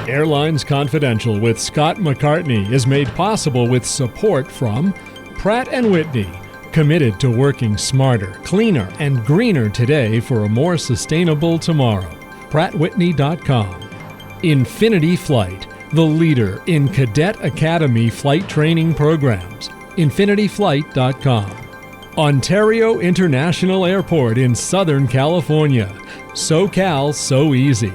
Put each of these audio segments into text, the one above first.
Airlines Confidential with Scott McCartney is made possible with support from Pratt & Whitney, committed to working smarter, cleaner, and greener today for a more sustainable tomorrow. PrattWhitney.com. Infinity Flight, the leader in Cadet Academy flight training programs. InfinityFlight.com. Ontario International Airport in Southern California. SoCal So Easy.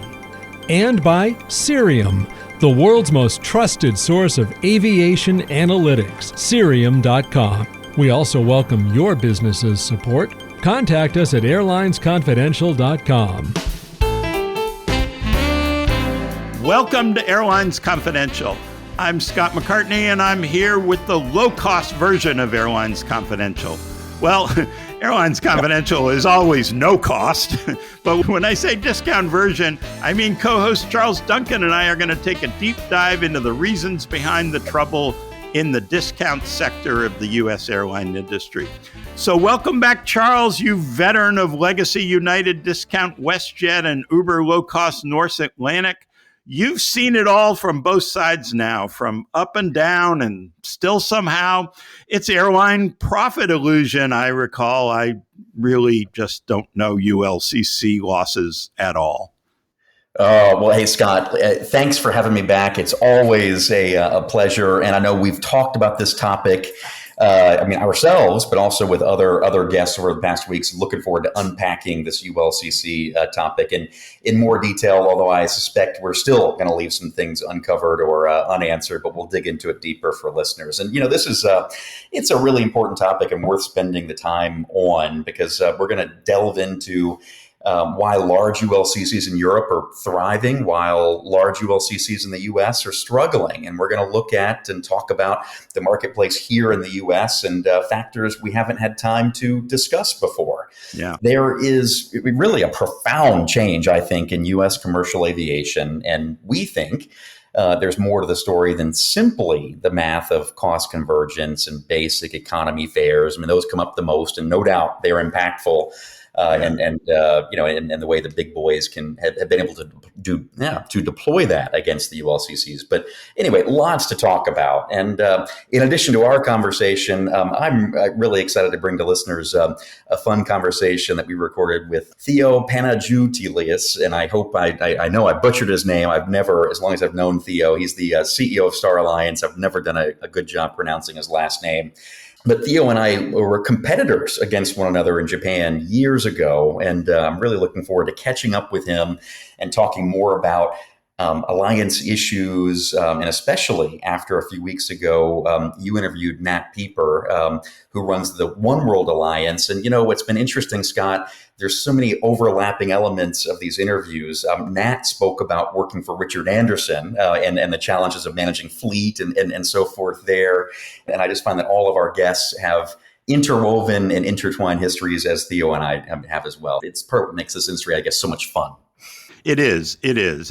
And by Cirium, the world's most trusted source of aviation analytics, Cirium.com. We also welcome your business's support. Contact us at airlinesconfidential.com. Welcome to Airlines Confidential. I'm Scott McCartney, and I'm here with the low-cost version of Airlines Confidential. Well, Airlines Confidential is always no cost, but when I say discount version, I mean co-host Charles Duncan and I are going to take a deep dive into the reasons behind the trouble in the discount sector of the U.S. airline industry. So welcome back, Charles, you veteran of Legacy United, Discount WestJet, and Uber low-cost North Atlantic. You've seen it all from both sides now, from up and down, and still somehow it's airline profit illusion. I recall I really just don't know ULCC losses at all. Well, hey, Scott, thanks for having me back. It's always a pleasure. And I know we've talked about this topic, ourselves, but also with other guests over the past weeks. Looking forward to unpacking this ULCC topic in more detail, although I suspect we're still going to leave some things uncovered or unanswered, but we'll dig into it deeper for listeners. And, this is it's a really important topic and worth spending the time on, because we're going to delve into why large ULCCs in Europe are thriving, while large ULCCs in the U.S. are struggling. And we're going to look at and talk about the marketplace here in the U.S. and factors we haven't had time to discuss before. Yeah. There is really a profound change, I think, in U.S. commercial aviation. And we think there's more to the story than simply the math of cost convergence and basic economy fares. I mean, those come up the most, and no doubt they're impactful. And the way the big boys have been able to deploy that against the ULCCs. But anyway, lots to talk about. And in addition to our conversation, I'm really excited to bring to listeners a fun conversation that we recorded with Theo Panagiotoulias. And I hope I know I butchered his name. I've never, as long as I've known Theo, he's the CEO of Star Alliance. I've never done a good job pronouncing his last name. But Theo and I were competitors against one another in Japan years ago, and I'm really looking forward to catching up with him and talking more about alliance issues, and especially after a few weeks ago, you interviewed Nat Pieper, who runs the One World Alliance. And, what's been interesting, Scott, there's so many overlapping elements of these interviews. Nat spoke about working for Richard Anderson and the challenges of managing fleet and so forth there. And I just find that all of our guests have interwoven and intertwined histories, as Theo and I have as well. It's part of what makes this industry, I guess, so much fun. It is.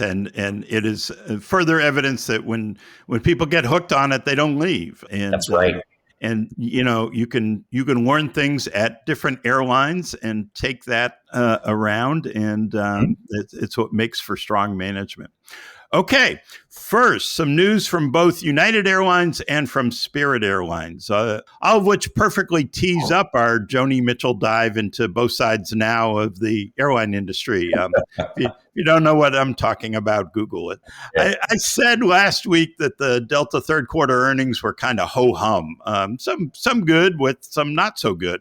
And it is further evidence that when people get hooked on it, they don't leave. And that's right. And, you can learn things at different airlines and take that around. And it's what makes for strong management. Okay, first, some news from both United Airlines and from Spirit Airlines, all of which perfectly tees up our Joni Mitchell dive into both sides now of the airline industry. If you don't know what I'm talking about, Google it. I said last week that the Delta third quarter earnings were kind of ho-hum, some good with some not so good.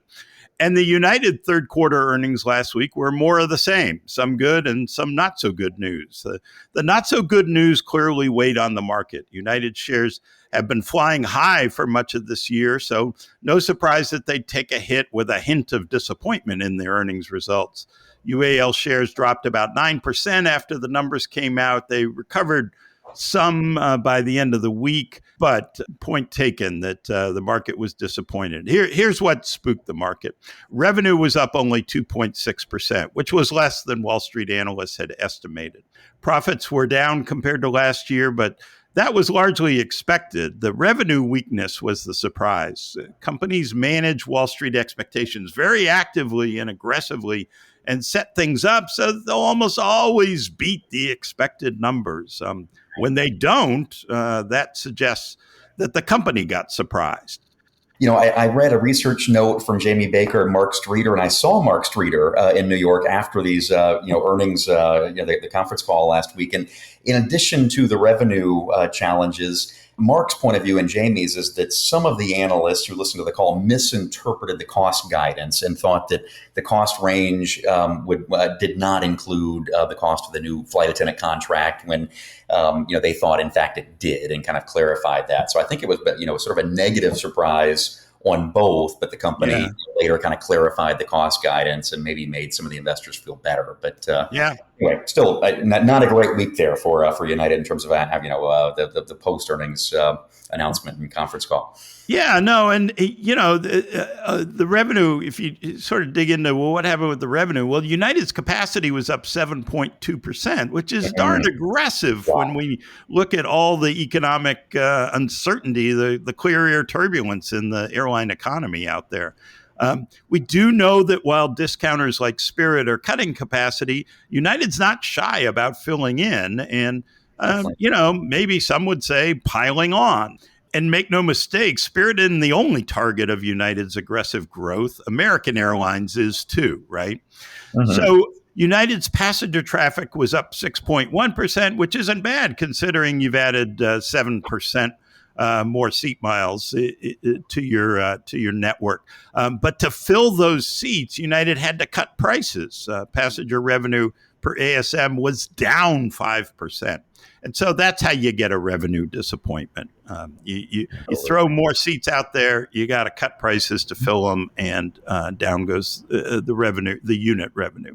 And the United third quarter earnings last week were more of the same, some good and some not so good news. The not so good news clearly weighed on the market. United shares have been flying high for much of this year, so no surprise that they'd take a hit with a hint of disappointment in their earnings results. UAL shares dropped about 9% after the numbers came out. They recovered some by the end of the week, but point taken that the market was disappointed. Here's what spooked the market. Revenue was up only 2.6%, which was less than Wall Street analysts had estimated. Profits were down compared to last year, but that was largely expected. The revenue weakness was the surprise. Companies manage Wall Street expectations very actively and aggressively and set things up so they'll almost always beat the expected numbers. When they don't, that suggests that the company got surprised. I read a research note from Jamie Baker and Mark Streeter, and I saw Mark Streeter in New York after these, earnings, the conference call last week. And in addition to the revenue challenges, Mark's point of view and Jamie's is that some of the analysts who listened to the call misinterpreted the cost guidance and thought that the cost range did not include the cost of the new flight attendant contract when they thought, in fact, it did, and kind of clarified that. So I think it was, sort of a negative surprise on both, but the company later kind of clarified the cost guidance and maybe made some of the investors feel better. But anyway, still not a great week there for United in terms of the post earnings announcement and conference call. Yeah, no, and the revenue, if you sort of dig into, well, what happened with the revenue? Well, United's capacity was up 7.2%, which is darn aggressive when we look at all the economic uncertainty, the clear air turbulence in the airline economy out there. We do know that while discounters like Spirit are cutting capacity, United's not shy about filling in and, maybe some would say piling on. And make no mistake, Spirit isn't the only target of United's aggressive growth. American Airlines is too, right? Mm-hmm. So United's passenger traffic was up 6.1%, which isn't bad considering you've added 7% more seat miles to your network. But to fill those seats, United had to cut prices. Passenger revenue per ASM was down 5%. And so that's how you get a revenue disappointment. You throw more seats out there, you got to cut prices to fill them, and down goes the revenue, the unit revenue.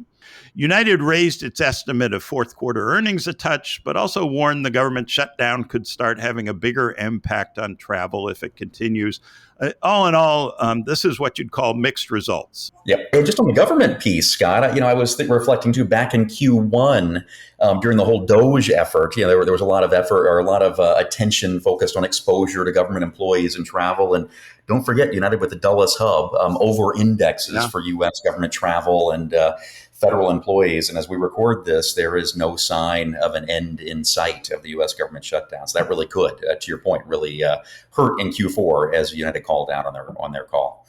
United raised its estimate of fourth quarter earnings a touch, but also warned the government shutdown could start having a bigger impact on travel if it continues. All in all, this is what you'd call mixed results. Yep. Just on the government piece, Scott, I was reflecting too back in Q1 during the whole DOGE effort. There was a lot of effort or a lot of attention focused on exposure to government employees and travel. And don't forget, United with the Dulles hub over indexes for U.S. government travel and federal employees. And as we record this, there is no sign of an end in sight of the U.S. government shutdown. So that really could, to your point, really hurt in Q4, as United called out on their call.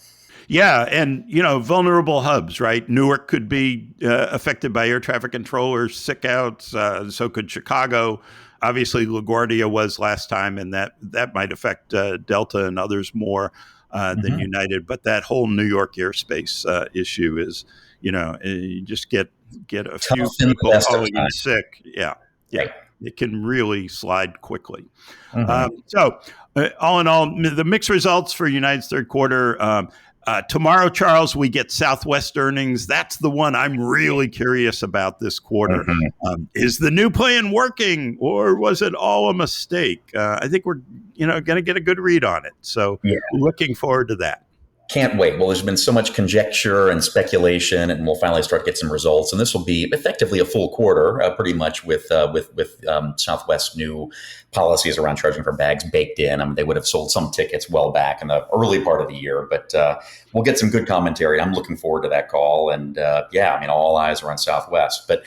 Yeah, and vulnerable hubs, right? Newark could be affected by air traffic controllers, sick outs. So could Chicago. Obviously, LaGuardia was last time, and that might affect Delta and others more than United. But that whole New York airspace issue is, you just get a few people calling in sick. Yeah. Right. It can really slide quickly. So all in all, the mixed results for United's third quarter. Tomorrow, Charles, we get Southwest earnings. That's the one I'm really curious about this quarter. Is the new plan working, or was it all a mistake? I think we're going to get a good read on it. So looking forward to that. Can't wait. Well, there's been so much conjecture and speculation, and we'll finally start to get some results. And this will be effectively a full quarter, pretty much with Southwest's new policies around charging for bags baked in. I mean, they would have sold some tickets well back in the early part of the year, but we'll get some good commentary. I'm looking forward to that call. And all eyes are on Southwest. But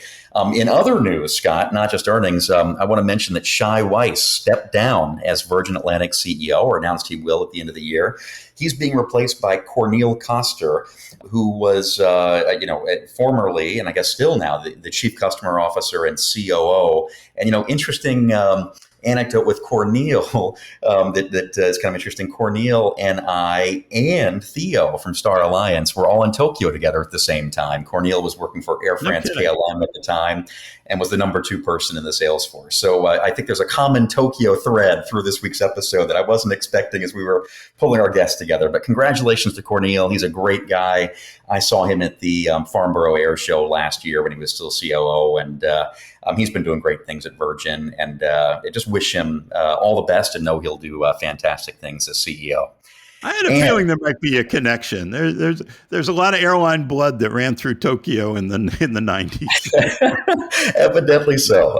in other news, Scott, not just earnings, I want to mention that Shai Weiss stepped down as Virgin Atlantic CEO, or announced he will at the end of the year. He's being replaced by Corneel Koster, who was, formerly, and I guess still now, the chief customer officer and COO. And, interesting anecdote with Corneel that is kind of interesting. Corneel and I and Theo from Star Alliance were all in Tokyo together at the same time. Corneel was working for Air France KLM at the time and was the number 2 person in the sales force. So I think there's a common Tokyo thread through this week's episode that I wasn't expecting as we were pulling our guests together. But congratulations to Corneel. He's a great guy. I saw him at the Farnborough Air Show last year when he was still COO, and he's been doing great things at Virgin. And I just wish him all the best and know he'll do fantastic things as CEO. I had a And feeling there might be a connection. There's a lot of airline blood that ran through Tokyo in the 90s. evidently so.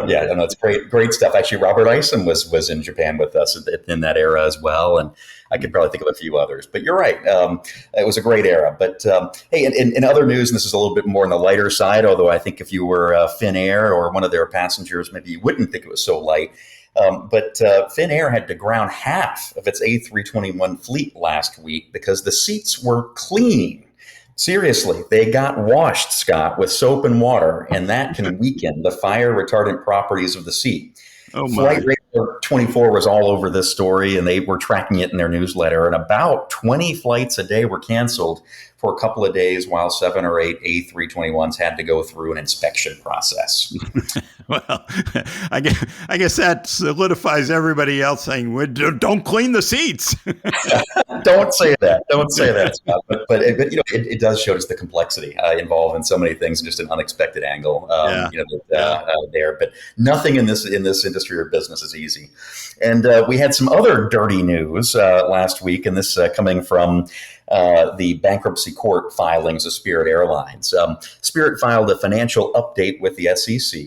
Yeah, no, it's great stuff. Actually, Robert Isom was in Japan with us in that era as well, and I could probably think of a few others. But you're right. It was a great era. But hey, in other news, and this is a little bit more on the lighter side, although I think if you were Finnair or one of their passengers, maybe you wouldn't think it was so light. But Finnair had to ground half of its A321 fleet last week because the seats were cleaning. Seriously, they got washed, Scott, with soap and water, and that can weaken the fire retardant properties of the seat. Oh Flight my! Radar 24 was all over this story, and they were tracking it in their newsletter. And about 20 flights a day were canceled for a couple of days, while 7 or 8 A321s had to go through an inspection process. Well, I guess that solidifies everybody else saying, "Don't clean the seats." Don't say that. Don't say that, Scott. But it does show just the complexity involved in so many things, and just an unexpected angle. Yeah. There, but nothing in this industry or business is easy. And we had some other dirty news last week, and this coming from the bankruptcy court filings of Spirit Airlines. Spirit filed a financial update with the SEC,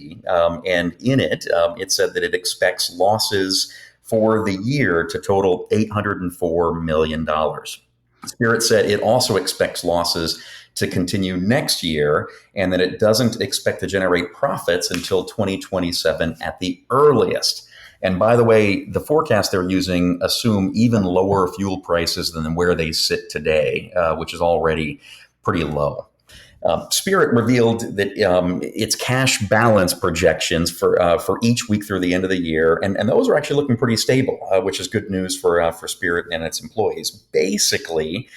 and in it, it said that it expects losses for the year to total $804 million. Spirit said it also expects losses to continue next year, and that it doesn't expect to generate profits until 2027 at the earliest. And by the way, the forecast they're using assume even lower fuel prices than where they sit today, which is already pretty low. Spirit revealed that its cash balance projections for each week through the end of the year, and those are actually looking pretty stable, which is good news for Spirit and its employees. Basically,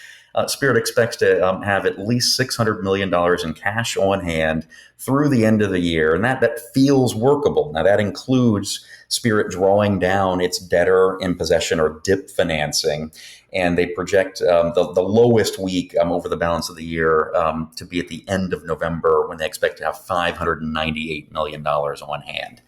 Spirit expects to have at least $600 million in cash on hand through the end of the year, and that feels workable. Now, that includes Spirit drawing down its debtor in possession or DIP financing, and they project the lowest week over the balance of the year to be at the end of November, when they expect to have $598 million on hand.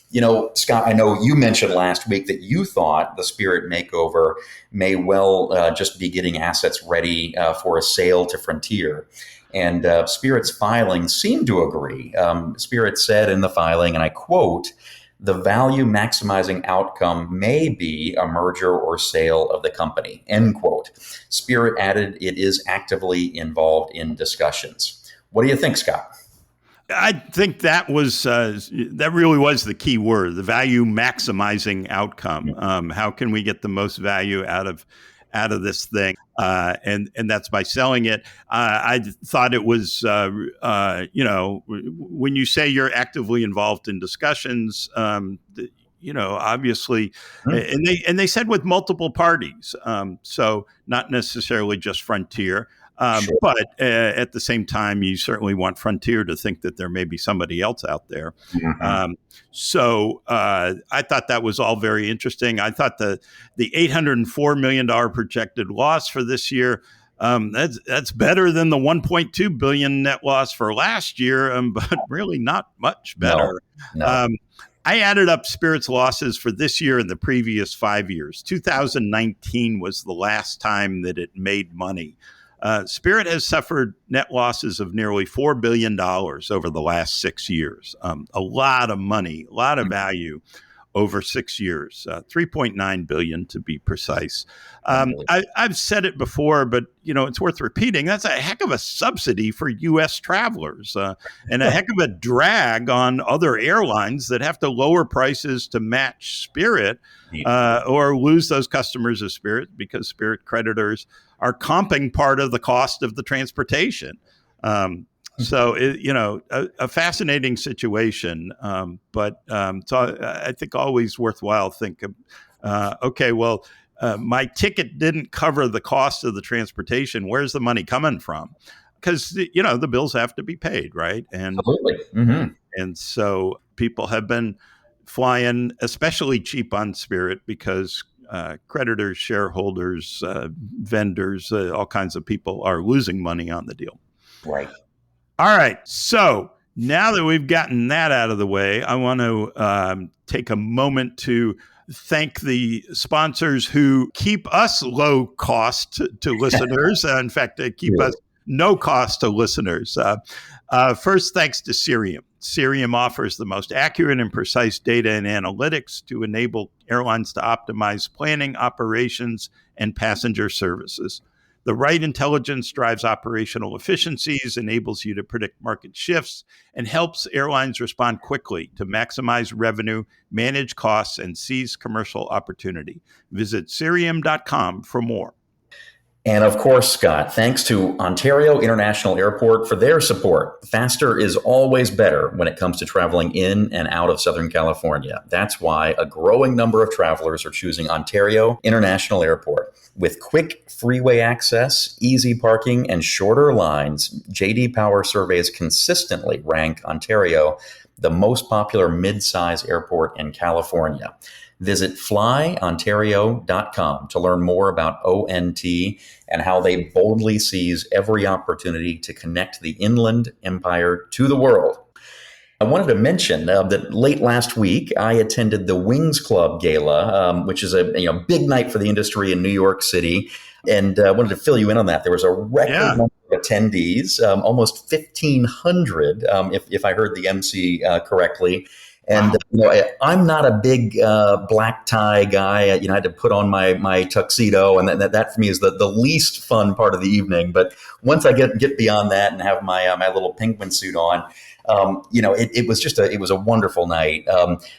You know, Scott, I know you mentioned last week that you thought the Spirit makeover may well just be getting assets ready for a sale to Frontier. And Spirit's filing seemed to agree. Spirit said in the filing, and I quote, "The value maximizing outcome may be a merger or sale of the company," end quote. Spirit added it is actively involved in discussions. What do you think, Scott? I think that really was the key word: the value maximizing outcome. How can we get the most value out of this thing? And that's by selling it. I thought it was, when you say you're actively involved in discussions, obviously, and they said with multiple parties, so not necessarily just Frontier. Sure. But at the same time, you certainly want Frontier to think that there may be somebody else out there. Mm-hmm. So I thought that was all very interesting. I thought the $804 million projected loss for this year, that's better than the $1.2 billion net loss for last year, but really not much better. No. I added up Spirit's losses for this year and the previous 5 years. 2019 was the last time that it made money. Spirit has suffered net losses of nearly $4 billion over the last 6 years. A lot of money, a lot of value over 6 years, $3.9 billion to be precise. I've said it before, but it's worth repeating. That's a heck of a subsidy for U.S. travelers, and a heck of a drag on other airlines that have to lower prices to match Spirit, or lose those customers of Spirit because Spirit creditors are comping part of the cost of the transportation. So, a fascinating situation, but so I think always worthwhile think of, okay, well, my ticket didn't cover the cost of the transportation. Where's the money coming from? Because, the bills have to be paid, right? And Absolutely. Mm-hmm. And so people have been flying especially cheap on Spirit because creditors, shareholders, vendors, all kinds of people are losing money on the deal. Right. All right. So now that we've gotten that out of the way, I want to take a moment to thank the sponsors who keep us low cost to listeners. In fact, they keep us no cost to listeners. First, thanks to Cirium. Cirium offers the most accurate and precise data and analytics to enable airlines to optimize planning, operations, and passenger services. The right intelligence drives operational efficiencies, enables you to predict market shifts, and helps airlines respond quickly to maximize revenue, manage costs, and seize commercial opportunity. Visit Cirium.com for more. And of course, Scott, thanks to Ontario International Airport for their support. Faster is always better when it comes to traveling in and out of Southern California. That's why a growing number of travelers are choosing Ontario International Airport. With quick freeway access, easy parking, and shorter lines, J.D. Power surveys consistently rank Ontario the most popular mid-size airport in California. Visit flyontario.com to learn more about ONT and how they boldly seize every opportunity to connect the Inland Empire to the world. I wanted to mention that late last week, I attended the Wings Club Gala, which is a big night for the industry in New York City. And I wanted to fill you in on that. There was a record number of attendees, almost 1,500, if I heard the MC correctly. And I'm not a big black tie guy. I had to put on my tuxedo, and that for me is the least fun part of the evening. But once I get beyond that and have my little penguin suit on, it was a wonderful night.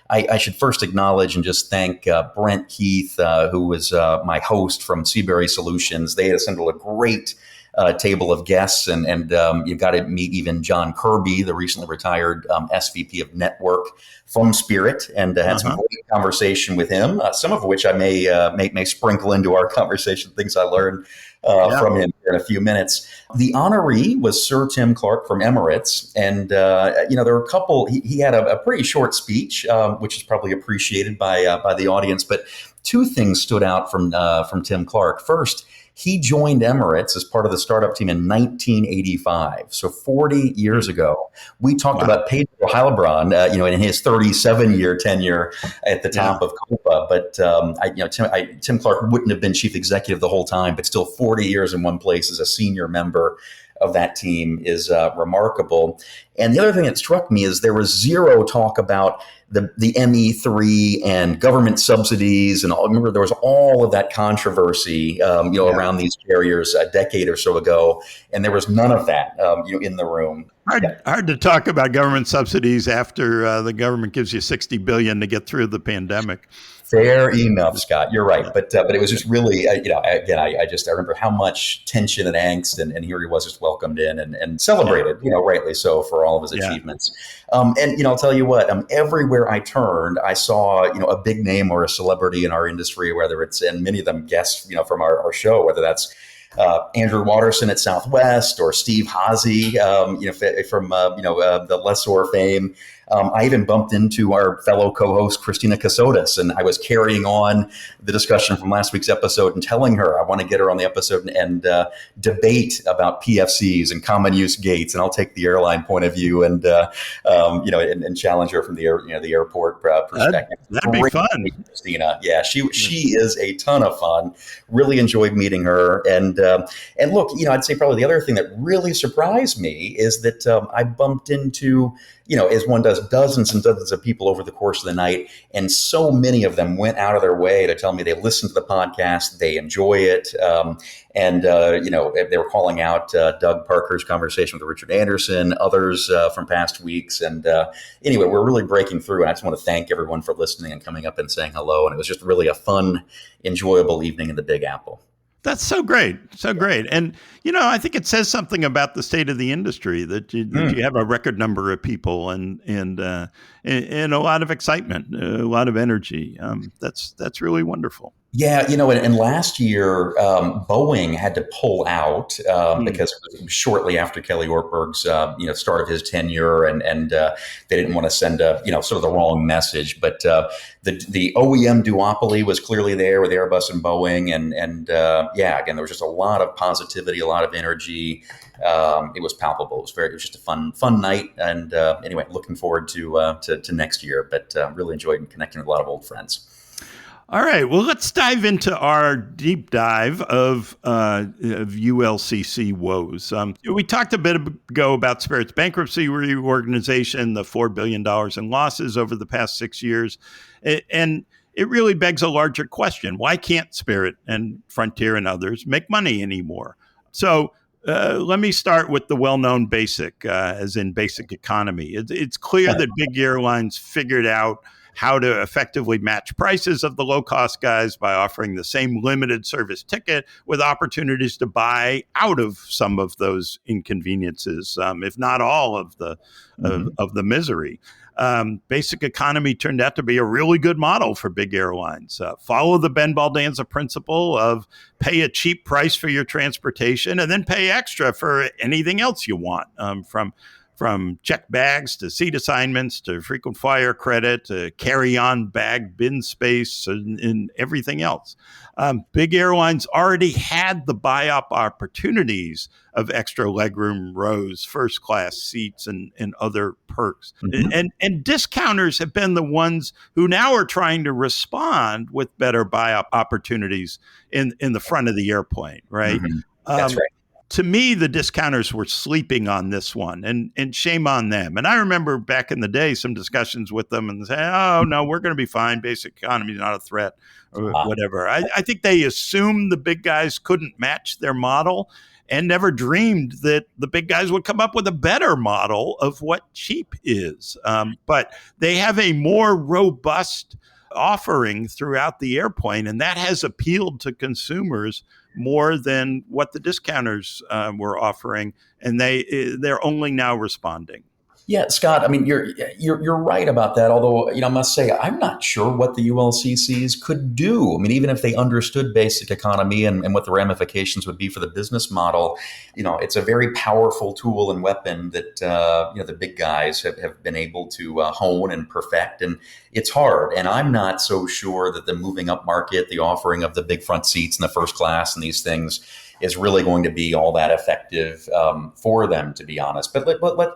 I should first acknowledge and just thank Brent Keith, who was my host from Seabury Solutions. They had assembled a great table of guests, and you've got to meet even John Kirby, the recently retired SVP of Network from Spirit, and had some great conversation with him, some of which I may sprinkle into our conversation, things I learned from him in a few minutes. The honoree was Sir Tim Clark from Emirates, and there were a couple. He had a pretty short speech, which is probably appreciated by the audience, but two things stood out from Tim Clark. First, he joined Emirates as part of the startup team in 1985, so 40 years ago. We talked about Pedro Heilbronn, in his 37-year tenure at the top of Copa, but Tim Clark wouldn't have been chief executive the whole time, but still 40 years in one place as a senior member of that team is remarkable. And the other thing that struck me is there was zero talk about the ME3 and government subsidies and all. Remember, there was all of that controversy, around these carriers a decade or so ago, and there was none of that, in the room. Hard to talk about government subsidies after the government gives you $60 billion to get through the pandemic. Fair enough, Scott. You're right, but it was just really, I remember how much tension and angst, and here he was just welcomed in and celebrated, rightly so, for all of his achievements. I'll tell you what, everywhere I turned, I saw, a big name or a celebrity in our industry, whether it's, and many of them guests, from our show, whether that's Andrew Watterson at Southwest or Steve Hazy, from the lessor fame. I even bumped into our fellow co-host, Christina Casotis, and I was carrying on the discussion from last week's episode and telling her I want to get her on the episode and debate about PFCs and common use gates. And I'll take the airline point of view and challenge her from the airport perspective. That'd be fun. Christina. Yeah, she is a ton of fun. Really enjoyed meeting her. And look, I'd say probably the other thing that really surprised me is that I bumped into, as one does, dozens and dozens of people over the course of the night. And so many of them went out of their way to tell me they listened to the podcast, they enjoy it. They were calling out Doug Parker's conversation with Richard Anderson, others from past weeks. And anyway, we're really breaking through. And I just want to thank everyone for listening and coming up and saying hello. And it was just really a fun, enjoyable evening in the Big Apple. That's so great. So great. And, I think it says something about the state of the industry that you have a record number of people and a lot of excitement, a lot of energy. That's really wonderful. Yeah, and last year, Boeing had to pull out because it was shortly after Kelly Ortberg's, start of his tenure, and they didn't want to send sort of the wrong message. But the OEM duopoly was clearly there with Airbus and Boeing, and again, there was just a lot of positivity, a lot of energy. It was palpable. It was just a fun night, and anyway, looking forward to next year. But really enjoyed connecting with a lot of old friends. All right. Well, let's dive into our deep dive of ULCC woes. We talked a bit ago about Spirit's bankruptcy reorganization, the $4 billion in losses over the past 6 years. And it really begs a larger question. Why can't Spirit and Frontier and others make money anymore? So let me start with the well-known basic, as in basic economy. It's clear that big airlines figured out how to effectively match prices of the low-cost guys by offering the same limited service ticket with opportunities to buy out of some of those inconveniences, if not all of the of the misery. Basic economy turned out to be a really good model for big airlines. Follow the Ben Baldanza principle of pay a cheap price for your transportation and then pay extra for anything else you want, from check bags to seat assignments to frequent flyer credit to carry-on bag bin space and everything else. Big airlines already had the buy-up opportunities of extra legroom rows, first-class seats, and other perks. And discounters have been the ones who now are trying to respond with better buy-up opportunities in the front of the airplane, right? That's right. To me, the discounters were sleeping on this one, and shame on them. And I remember back in the day some discussions with them and say, oh, no, we're going to be fine. Basic economy is not a threat or whatever. I think they assumed the big guys couldn't match their model and never dreamed that the big guys would come up with a better model of what cheap is. But they have a more robust offering throughout the airplane, and that has appealed to consumers more than what the discounters were offering, and they're only now responding. Yeah, Scott. I mean, you're right about that. Although, I must say, I'm not sure what the ULCCs could do. I mean, even if they understood basic economy and what the ramifications would be for the business model, it's a very powerful tool and weapon that the big guys have been able to hone and perfect. And it's hard. And I'm not so sure that the moving up market, the offering of the big front seats in the first class and these things is really going to be all that effective for them, to be honest. But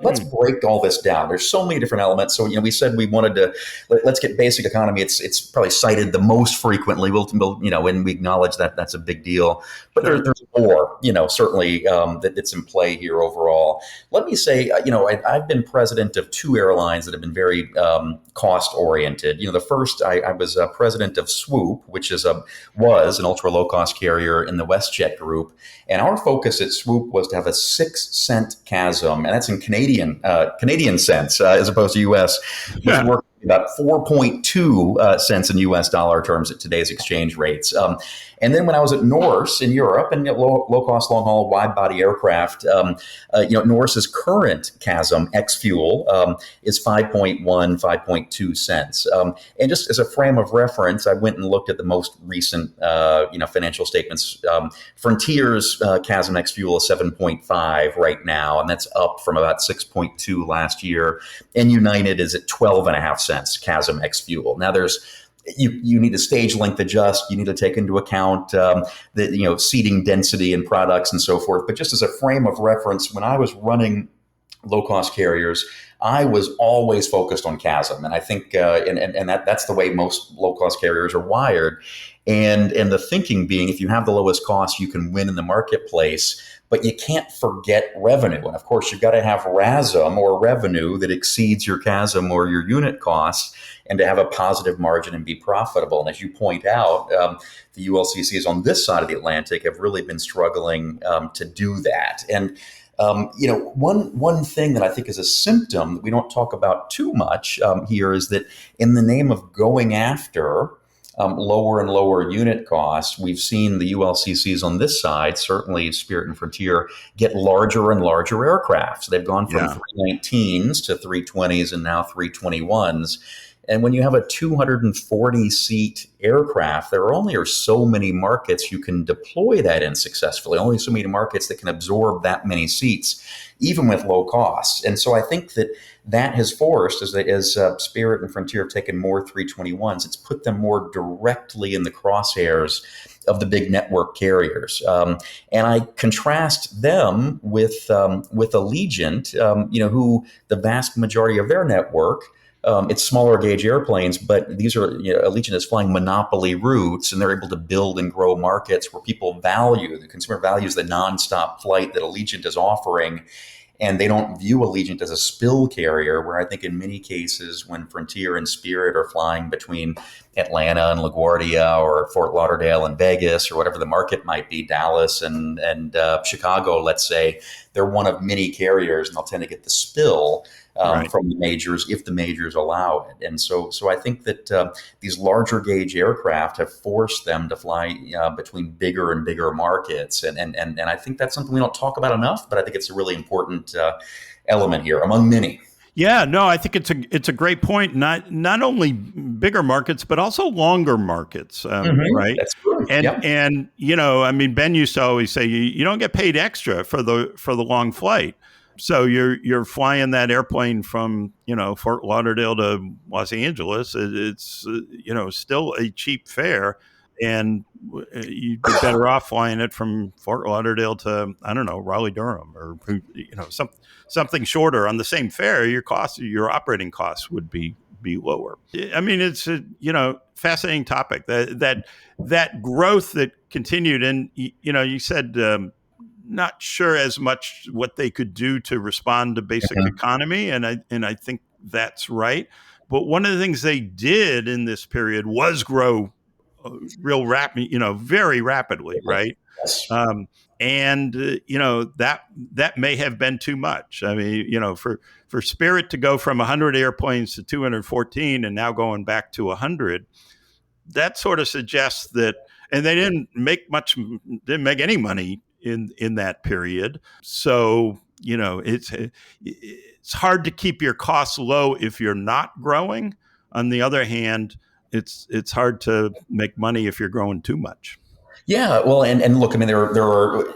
let's break all this down. There's so many different elements. So, we said we wanted to, let's get basic economy. It's probably cited the most frequently. And we acknowledge that that's a big deal. But there's more, certainly that's in play here overall. Let me say, I've been president of two airlines that have been very cost oriented. The first, I was president of Swoop, which was an ultra low cost carrier in the WestJet group. And our focus at Swoop was to have a 6-cent CASM, and that's in Canadian cents as opposed to U.S., which worked about 4.2 cents in U.S. dollar terms at today's exchange rates. And then when I was at Norse in Europe and low-cost, long-haul, wide-body aircraft, Norse's current CASM ex-fuel is 5.2 cents. And just as a frame of reference, I went and looked at the most recent, financial statements. Frontier's CASM ex-fuel is 7.5 right now, and that's up from about 6.2 last year. And United is at 12.5 cents CASM ex-fuel. Now you need to stage length adjust. You need to take into account the seating density and products and so forth. But just as a frame of reference, when I was running low cost carriers, I was always focused on CASM, and I think that's the way most low cost carriers are wired. And the thinking being, if you have the lowest cost, you can win in the marketplace. But you can't forget revenue. And of course, you've got to have RASM or revenue that exceeds your CASM or your unit costs, and to have a positive margin and be profitable. And as you point out, the ULCCs on this side of the Atlantic have really been struggling to do that. And one thing that I think is a symptom that we don't talk about too much here is that in the name of going after lower and lower unit costs, we've seen the ULCCs on this side, certainly Spirit and Frontier, get larger and larger aircraft. So they've gone from 319s to 320s and now 321s. And when you have a 240-seat aircraft, there only are so many markets you can deploy that in successfully, only so many markets that can absorb that many seats, even with low costs. And so I think that has forced, as Spirit and Frontier have taken more 321s, it's put them more directly in the crosshairs of the big network carriers. And I contrast them with Allegiant, who the vast majority of their network It's smaller gauge airplanes, but these are, Allegiant is flying monopoly routes, and they're able to build and grow markets where the consumer values the nonstop flight that Allegiant is offering. And they don't view Allegiant as a spill carrier, where I think in many cases when Frontier and Spirit are flying between Atlanta and LaGuardia, or Fort Lauderdale and Vegas, or whatever the market might be, Dallas and Chicago, let's say, they're one of many carriers, and they'll tend to get the spill Right. from the majors if the majors allow it. And so I think that these larger gauge aircraft have forced them to fly between bigger and bigger markets. And I think that's something we don't talk about enough, but I think it's a really important element here among many. Yeah, no, I think it's a great point. Not only bigger markets, but also longer markets, right? That's true. And Yep. and I mean, Ben used to always say you don't get paid extra for the long flight. So you're flying that airplane from Fort Lauderdale to Los Angeles. It's still a cheap fare, and you'd be better off flying it from Fort Lauderdale to, I don't know, Raleigh Durham, or something shorter on the same fare. Your operating costs would be lower. I mean, it's a fascinating topic, that growth that continued, and you said. Not sure as much what they could do to respond to basic economy, and I think that's right. But one of the things they did in this period was grow very rapidly, right? Yes. And that may have been too much. I mean, for Spirit to go from 100 airplanes to 214 and now going back to 100, that sort of suggests that, and they didn't make any money in that period. So it's hard to keep your costs low if you're not growing. On the other hand, it's hard to make money if you're growing too much. Yeah, well, and look, I mean, there are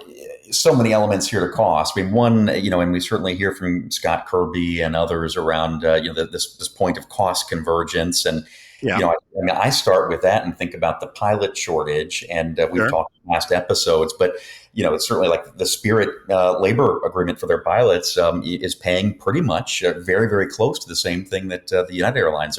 so many elements here to cost. I mean, one, and we certainly hear from Scott Kirby and others around, this point of cost convergence. And, Yeah, I mean, I start with that and think about the pilot shortage. And we've sure. talked in past episodes, but, it's certainly like the Spirit labor agreement for their pilots is paying pretty much very, very close to the same thing that the United Airlines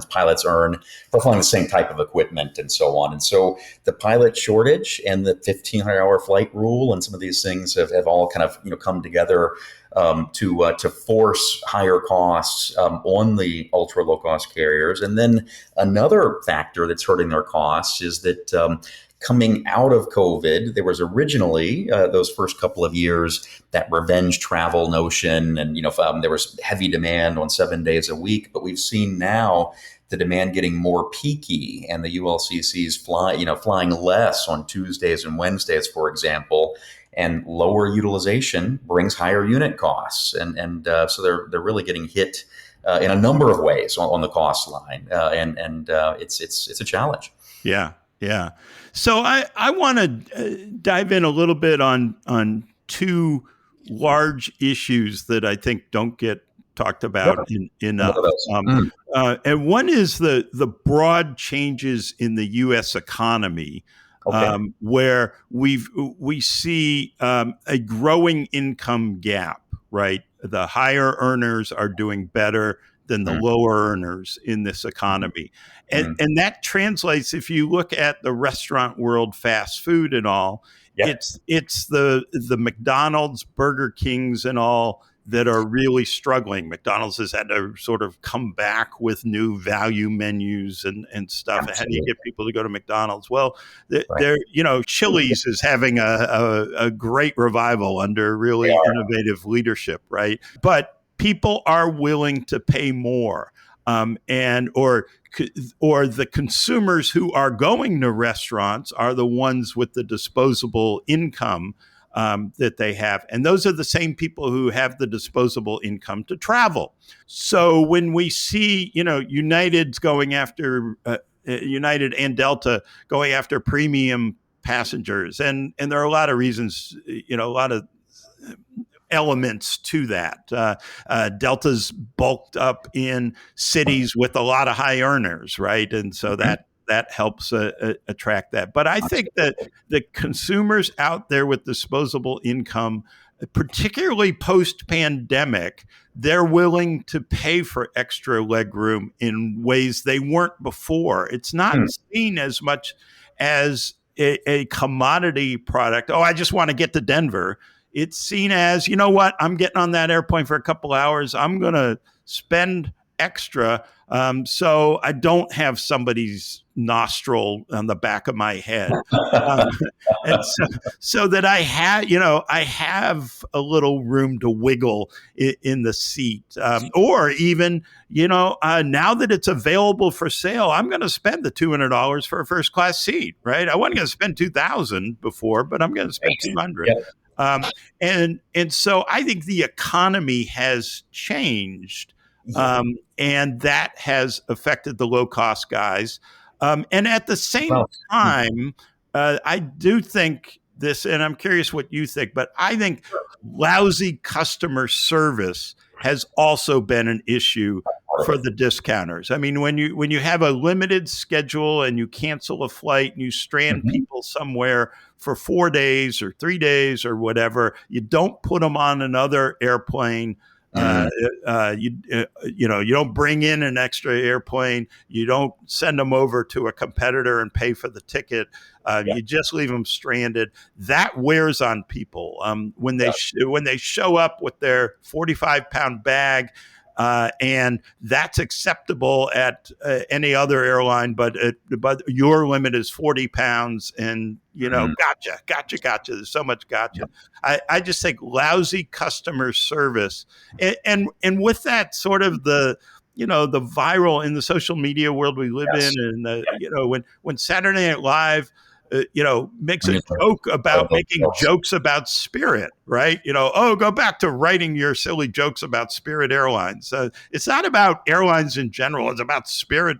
pilots earn for flying the same type of equipment and so on. And so the pilot shortage and the 1,500-hour flight rule and some of these things have all kind of come together to force higher costs on the ultra low cost carriers. And then another factor that's hurting their costs is that coming out of COVID, there was originally those first couple of years that revenge travel notion, and there was heavy demand on 7 days a week. But we've seen now the demand getting more peaky, and the ULCCs flying less on Tuesdays and Wednesdays, for example. And lower utilization brings higher unit costs, and so they're really getting hit in a number of ways on the cost line, and it's a challenge. Yeah. Yeah. So I want to dive in a little bit on two large issues that I think don't get talked about enough. And one is the broad changes in the U.S. economy, where we see a growing income gap, right? The higher earners are doing better than the lower earners in this economy. And that translates, if you look at the restaurant world, fast food and all, it's the McDonald's, Burger Kings and all that are really struggling. McDonald's has had to sort of come back with new value menus and stuff. Absolutely. How do you get people to go to McDonald's? Well, Chili's is having a great revival under really innovative leadership, right? But people are willing to pay more, or the consumers who are going to restaurants are the ones with the disposable income that they have, and those are the same people who have the disposable income to travel. So when we see, United's going after United and Delta going after premium passengers, and there are a lot of reasons, a lot of elements to that. Delta's bulked up in cities with a lot of high earners, right? And so that helps attract that. But I think that the consumers out there with disposable income particularly post-pandemic, they're willing to pay for extra legroom in ways they weren't before. It's not seen as much as a commodity product. Oh, I just want to get to Denver. It's seen as, you know what, I'm getting on that airplane for a couple hours. I'm going to spend extra so I don't have somebody's nostril on the back of my head. Um, and so that I have a little room to wiggle in the seat, or even, now that it's available for sale, I'm going to spend the $200 for a first class seat, right? I wasn't going to spend $2,000 before, but I'm going to spend $200. Yep. And so I think the economy has changed, and that has affected the low cost guys. And at the same time, I do think this, and I'm curious what you think, but I think lousy customer service has also been an issue for the discounters. I mean, when you have a limited schedule and you cancel a flight and you strand people somewhere for 4 days or 3 days or whatever, you don't put them on another airplane. You don't bring in an extra airplane. You don't send them over to a competitor and pay for the ticket. You just leave them stranded. That wears on people when they show up with their 45-pound bag. And that's acceptable at any other airline, but your limit is 40 pounds, and gotcha. There's so much gotcha. I just think lousy customer service, and with that sort of the viral in the social media world we live in, and when Saturday Night Live makes a joke about making jokes about Spirit, right? Go back to writing your silly jokes about Spirit Airlines. It's not about airlines in general. It's about Spirit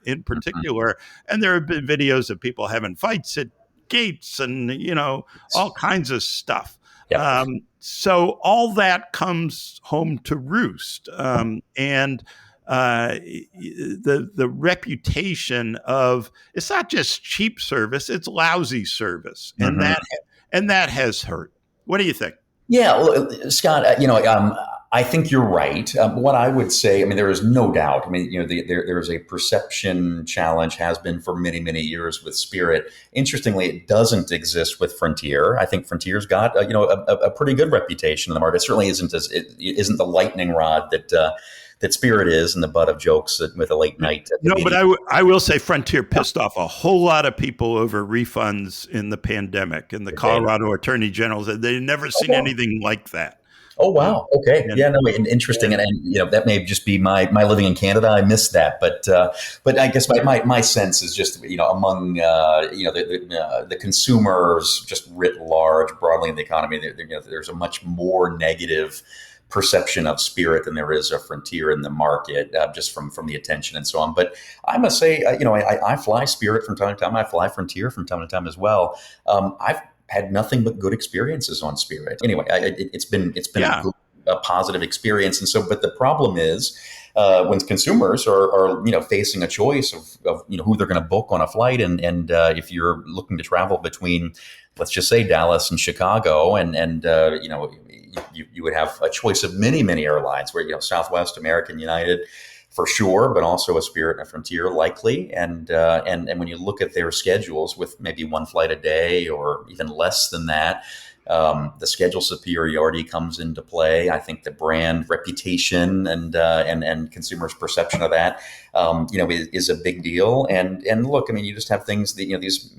in particular. And there have been videos of people having fights at gates and, all kinds of stuff. Yep. So all that comes home to roost. And the reputation of, it's not just cheap service, it's lousy service, and that has hurt. What do you think? Yeah, well, Scott, I think you're right. What I would say, there is no doubt. There is a perception challenge, has been for many, many years with Spirit. Interestingly, it doesn't exist with Frontier. I think Frontier's got a pretty good reputation in the market. It certainly isn't the lightning rod that Spirit is, and the butt of jokes with a late night. But I will say Frontier pissed off a whole lot of people over refunds in the pandemic, and the Colorado Attorney General said they'd never seen anything like that. Oh, wow. Okay. Interesting. And that may just be my living in Canada. I missed that. But I guess my sense is just, among, the consumers just writ large, broadly in the economy, there's a much more negative perception of Spirit than there is a Frontier in the market, just from the attention and so on. But I must say, I fly Spirit from time to time. I fly Frontier from time to time as well. I've had nothing but good experiences on Spirit. Anyway, it's been a positive experience. And so, but the problem is when consumers are facing a choice of who they're going to book on a flight, and if you're looking to travel between, let's just say, Dallas and Chicago, and you would have a choice of many, many airlines, where Southwest, American, United, for sure, but also a Spirit and a Frontier likely. And when you look at their schedules with maybe one flight a day or even less than that, the schedule superiority comes into play. I think the brand reputation and consumers' perception of that, is a big deal. And look, you just have things that, these,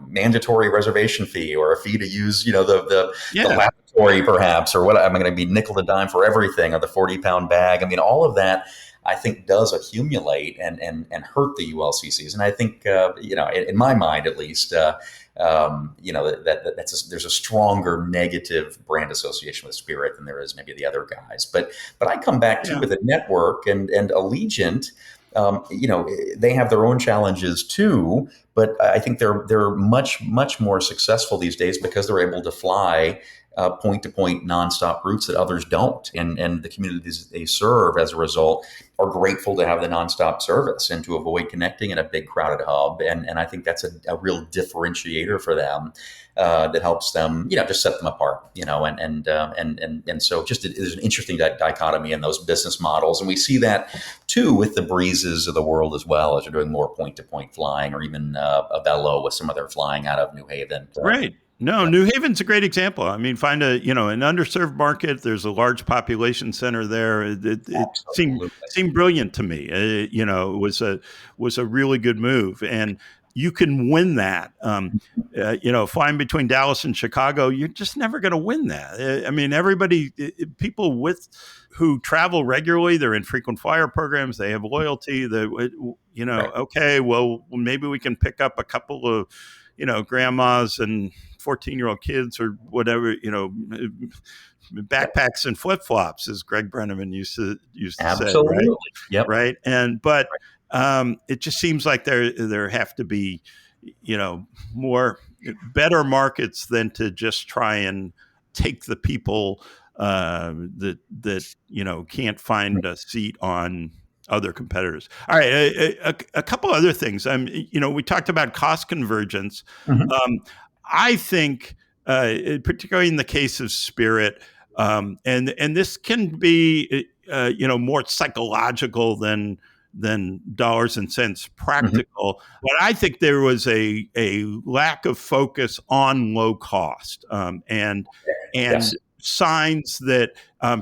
mandatory reservation fee, or a fee to use, the lavatory perhaps, or what, I'm going to be nickel and dime for everything, or the 40-pound bag. All of that, I think, does accumulate and hurt the ULCCs. And I think, in my mind at least, there's a stronger negative brand association with Spirit than there is maybe the other guys. But I come back to with a network and Allegiant. They have their own challenges too, but I think they're much more successful these days because they're able to fly point-to-point nonstop routes that others don't. And the communities they serve as a result are grateful to have the nonstop service and to avoid connecting in a big crowded hub. And I think that's a real differentiator for them that helps them, just set them apart, and so just there's an interesting dichotomy in those business models. And we see that too with the Breezes of the world as well, as they're doing more point-to-point flying, or even a Bello with some of their flying out of New Haven. Right. No, New Haven's a great example. I mean, find an underserved market. There's a large population center there. It seemed brilliant to me. It was a really good move, and you can win that. Flying between Dallas and Chicago, you're just never going to win that. I mean, people who travel regularly, they're in frequent flyer programs. They have loyalty. Right. Okay, well, maybe we can pick up a couple of grandmas and 14-year-old kids or whatever, backpacks and flip-flops, as Greg Brenneman used to Absolutely. say, right? Yep. Right. But it just seems like there have to be, better markets than to just try and take the people that can't find a seat on other competitors. All right, a couple other things. We talked about cost convergence. Mm-hmm. I think, particularly in the case of Spirit, and this can be, more psychological than dollars and cents practical. Mm-hmm. But I think there was a lack of focus on low cost, and Yes. signs that,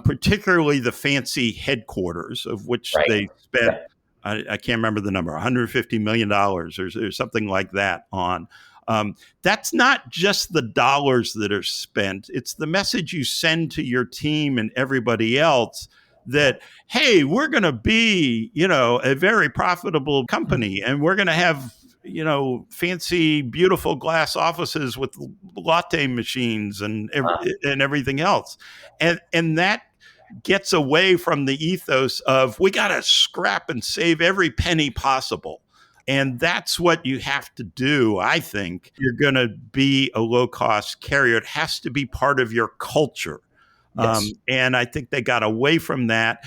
particularly the fancy headquarters, of which they spent, I can't remember the number, $150 million or something like that on. That's not just the dollars that are spent. It's the message you send to your team and everybody else that, hey, we're going to be, a very profitable company, and we're going to have, fancy, beautiful glass offices with latte machines and everything else. And that gets away from the ethos of, we got to scrap and save every penny possible. And that's what you have to do, I think. You're going to be a low-cost carrier. It has to be part of your culture. Yes. And I think they got away from that.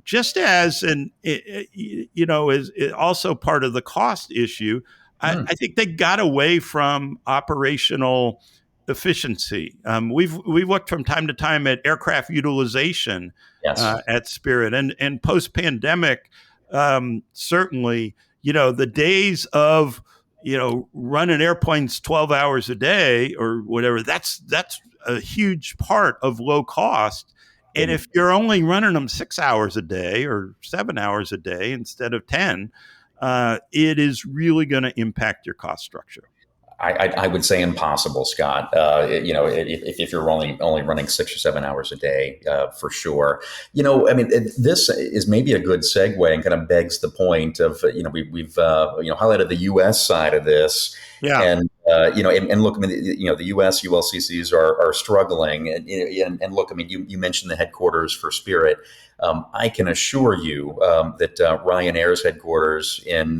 Just as is also part of the cost issue. I think they got away from operational efficiency. We've looked from time to time at aircraft utilization at Spirit, and post-pandemic, certainly, the days of running airplanes 12 hours a day or whatever, that's a huge part of low cost. And if you're only running them 6 hours a day or 7 hours a day instead of 10, it is really going to impact your cost structure. I would say impossible, Scott. If you're only running 6 or 7 hours a day, for sure. This is maybe a good segue and kind of begs the point of we've highlighted the U.S. side of this. Yeah. And look, the U.S. ULCCs are struggling, and look, you mentioned the headquarters for Spirit. I can assure you that Ryanair's headquarters in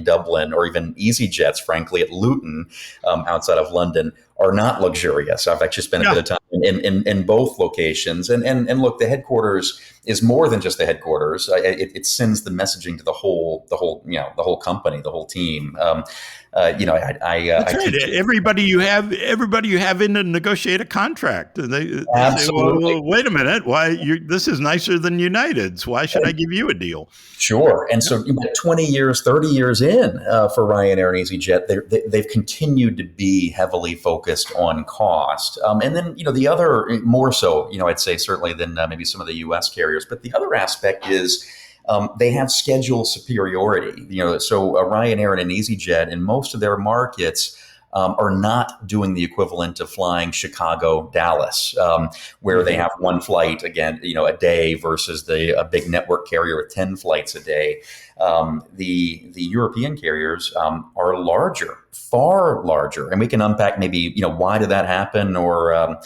Dublin, or even EasyJet's, frankly, at Luton, outside of London, are not luxurious. I've actually spent a bit of time in both locations, and look, the headquarters is more than just the headquarters. It sends the messaging to the whole company, the whole team. That's right. Everybody you have in to negotiate a contract. They Absolutely. say, well, wait a minute. This is nicer than United's. Why should I give you a deal? Sure. And so 20 years, 30 years in for Ryanair and EasyJet, they've continued to be heavily focused on cost. And then, the other, more so, I'd say certainly than maybe some of the U.S. carriers. But the other aspect is they have schedule superiority. So Ryanair and an EasyJet in most of their markets are not doing the equivalent of flying Chicago-Dallas, where they have one flight again, a day versus a big network carrier with 10 flights a day. The European carriers are larger far larger. And we can unpack maybe, why did that happen, or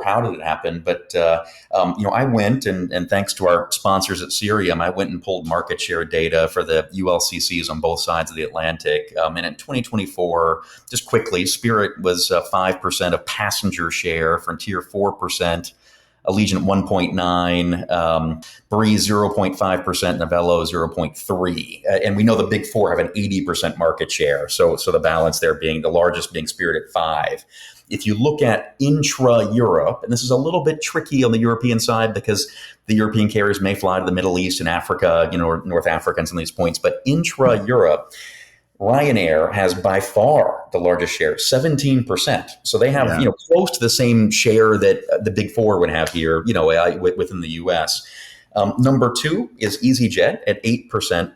how did it happen? But I went and thanks to our sponsors at Cerium, I went and pulled market share data for the ULCCs on both sides of the Atlantic. And in 2024, just quickly, Spirit was 5% of passenger share, Frontier 4%. Allegiant 1.9, Breeze 0.5%, Novello 0.3. And we know the big four have an 80% market share. So the balance there being the largest being Spirit at 5. If you look at intra-Europe, and this is a little bit tricky on the European side because the European carriers may fly to the Middle East and Africa, or North Africa and some of these points, but intra-Europe, Ryanair has by far the largest share, 17%. So they have, close to the same share that the big four would have here, within the US. Number 2 is EasyJet at 8%.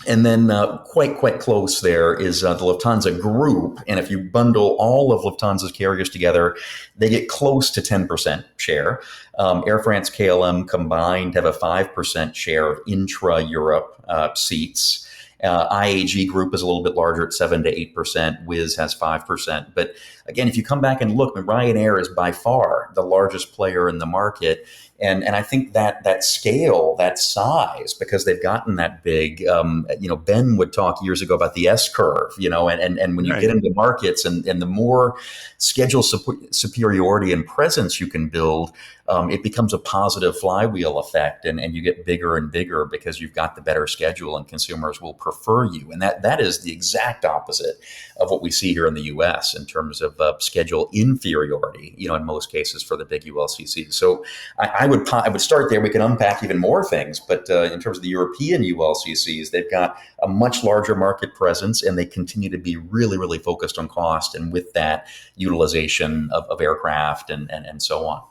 And then quite close there is the Lufthansa Group. And if you bundle all of Lufthansa's carriers together, they get close to 10% share. Air France, KLM combined have a 5% share of intra-Europe seats. IAG Group is a little bit larger at 7 to 8%. Wizz has 5%. But again, if you come back and look, Ryanair is by far the largest player in the market. And I think that scale, that size, because they've gotten that big, Ben would talk years ago about the S curve, and when you get into markets and the more schedule superiority and presence you can build, it becomes a positive flywheel effect, and you get bigger and bigger because you've got the better schedule and consumers will prefer you. And that is the exact opposite of what we see here in the US in terms of schedule inferiority, in most cases for the big ULCCs. So I would start there. We can unpack even more things, but in terms of the European ULCCs, they've got a much larger market presence, and they continue to be really, really focused on cost, and with that, utilization of aircraft and so on.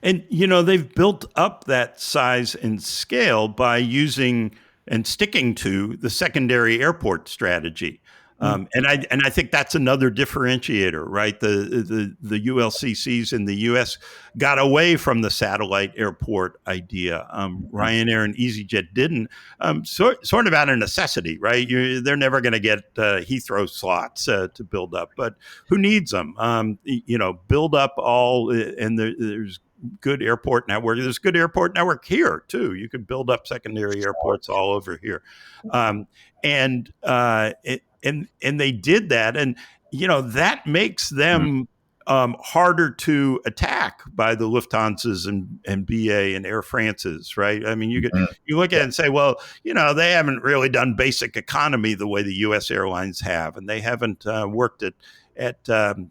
And, they've built up that size and scale by using and sticking to the secondary airport strategy. And I think that's another differentiator, right? The ULCCs in the US got away from the satellite airport idea. Ryanair and EasyJet didn't, sort of out of necessity, right? They're never going to get Heathrow slots to build up, but who needs them? Build up all, and there's good airport network. There's good airport network here too. You could build up secondary airports all over here, and they did that, and that makes them harder to attack by the Lufthansas and BA and Air France's, right? I mean, you look at it and say, well, they haven't really done basic economy the way the U.S. airlines have, and they haven't worked at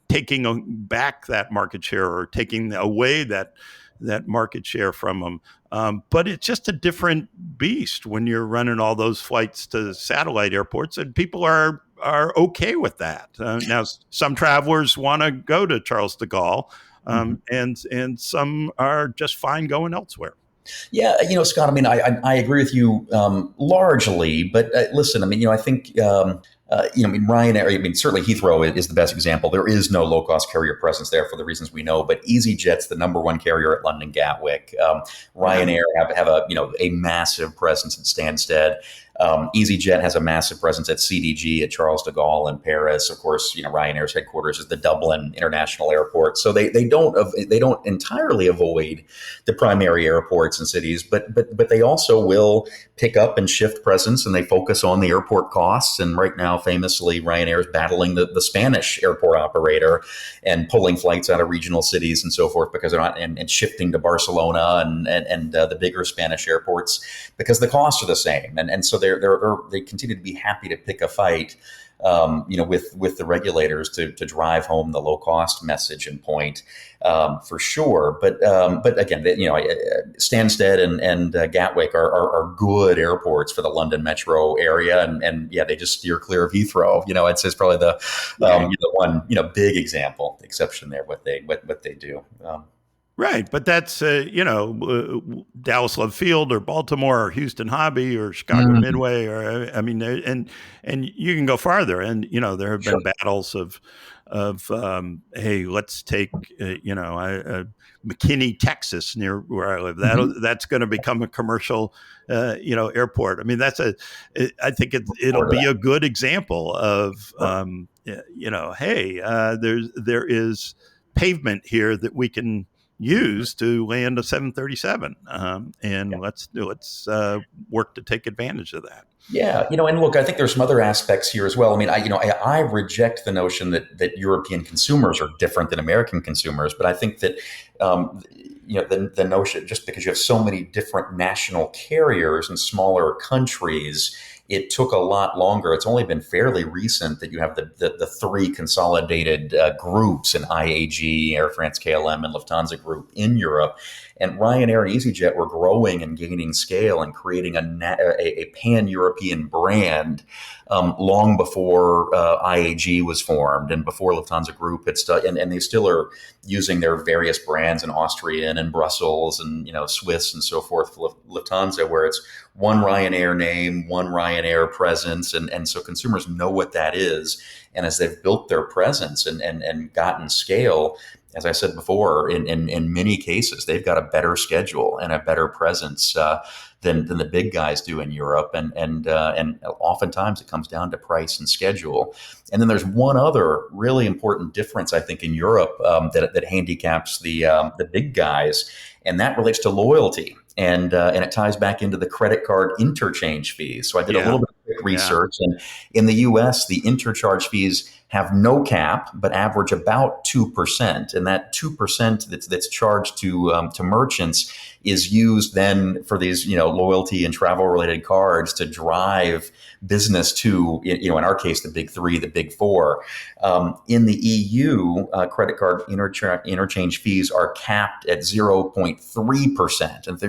taking back that market share or taking away that market share from them. But it's just a different beast when you're running all those flights to satellite airports, and people are okay with that. Now, some travelers want to go to Charles de Gaulle, and some are just fine going elsewhere. Yeah, Scott, I mean, I agree with you largely, but listen, I mean, I think Ryanair, certainly Heathrow is the best example. There is no low-cost carrier presence there for the reasons we know, but EasyJet's the number one carrier at London Gatwick. Ryanair have a massive presence at Stansted. EasyJet has a massive presence at CDG, at Charles de Gaulle in Paris. Of course, Ryanair's headquarters is the Dublin International Airport. So they don't entirely avoid the primary airports and cities, but they also will pick up and shift presence, and they focus on the airport costs. And right now, famously, Ryanair is battling the Spanish airport operator and pulling flights out of regional cities and so forth because they're not and shifting to Barcelona and the bigger Spanish airports because the costs are the same. And so they continue to be happy to pick a fight, with the regulators to drive home the low cost message and point, for sure. But again, Stansted and Gatwick are good airports for the London metro area, and they just steer clear of Heathrow. I'd say it's probably the one big exception there what they do. Right, but that's Dallas Love Field or Baltimore or Houston Hobby or Chicago Midway, or and you can go farther, and there have been battles of hey, let's take McKinney, Texas, near where I live. That's going to become a commercial airport. I mean, I think it'll be a good example of hey, there is pavement here that we can use to land a 737, let's work to take advantage of that. Yeah, and look, I think there's some other aspects here as well. I mean, I reject the notion that European consumers are different than American consumers, but I think that the notion, just because you have so many different national carriers in smaller countries, it took a lot longer. It's only been fairly recent that you have the three consolidated groups in IAG, Air France, KLM, and Lufthansa Group in Europe. And Ryanair and EasyJet were growing and gaining scale and creating a pan-European brand long before IAG was formed and before Lufthansa Group had and they still are using their various brands in Austrian and Brussels and Swiss and so forth for Lufthansa, where it's one Ryanair name, one Ryanair presence, and so consumers know what that is. And as they've built their presence and gotten scale, as I said before, in many cases, they've got a better schedule and a better presence than the big guys do in Europe. And oftentimes it comes down to price and schedule. And then there's one other really important difference, I think, in Europe that handicaps the big guys, and that relates to loyalty. And it ties back into the credit card interchange fees. So I did a little bit of quick research, and in the U.S., the interchange fees have no cap, but average about 2%. And that 2% that's charged to merchants is used then for these loyalty and travel related cards to drive business to in our case the big three, the big four. In the EU, credit card interchange fees are capped at 0.3%, and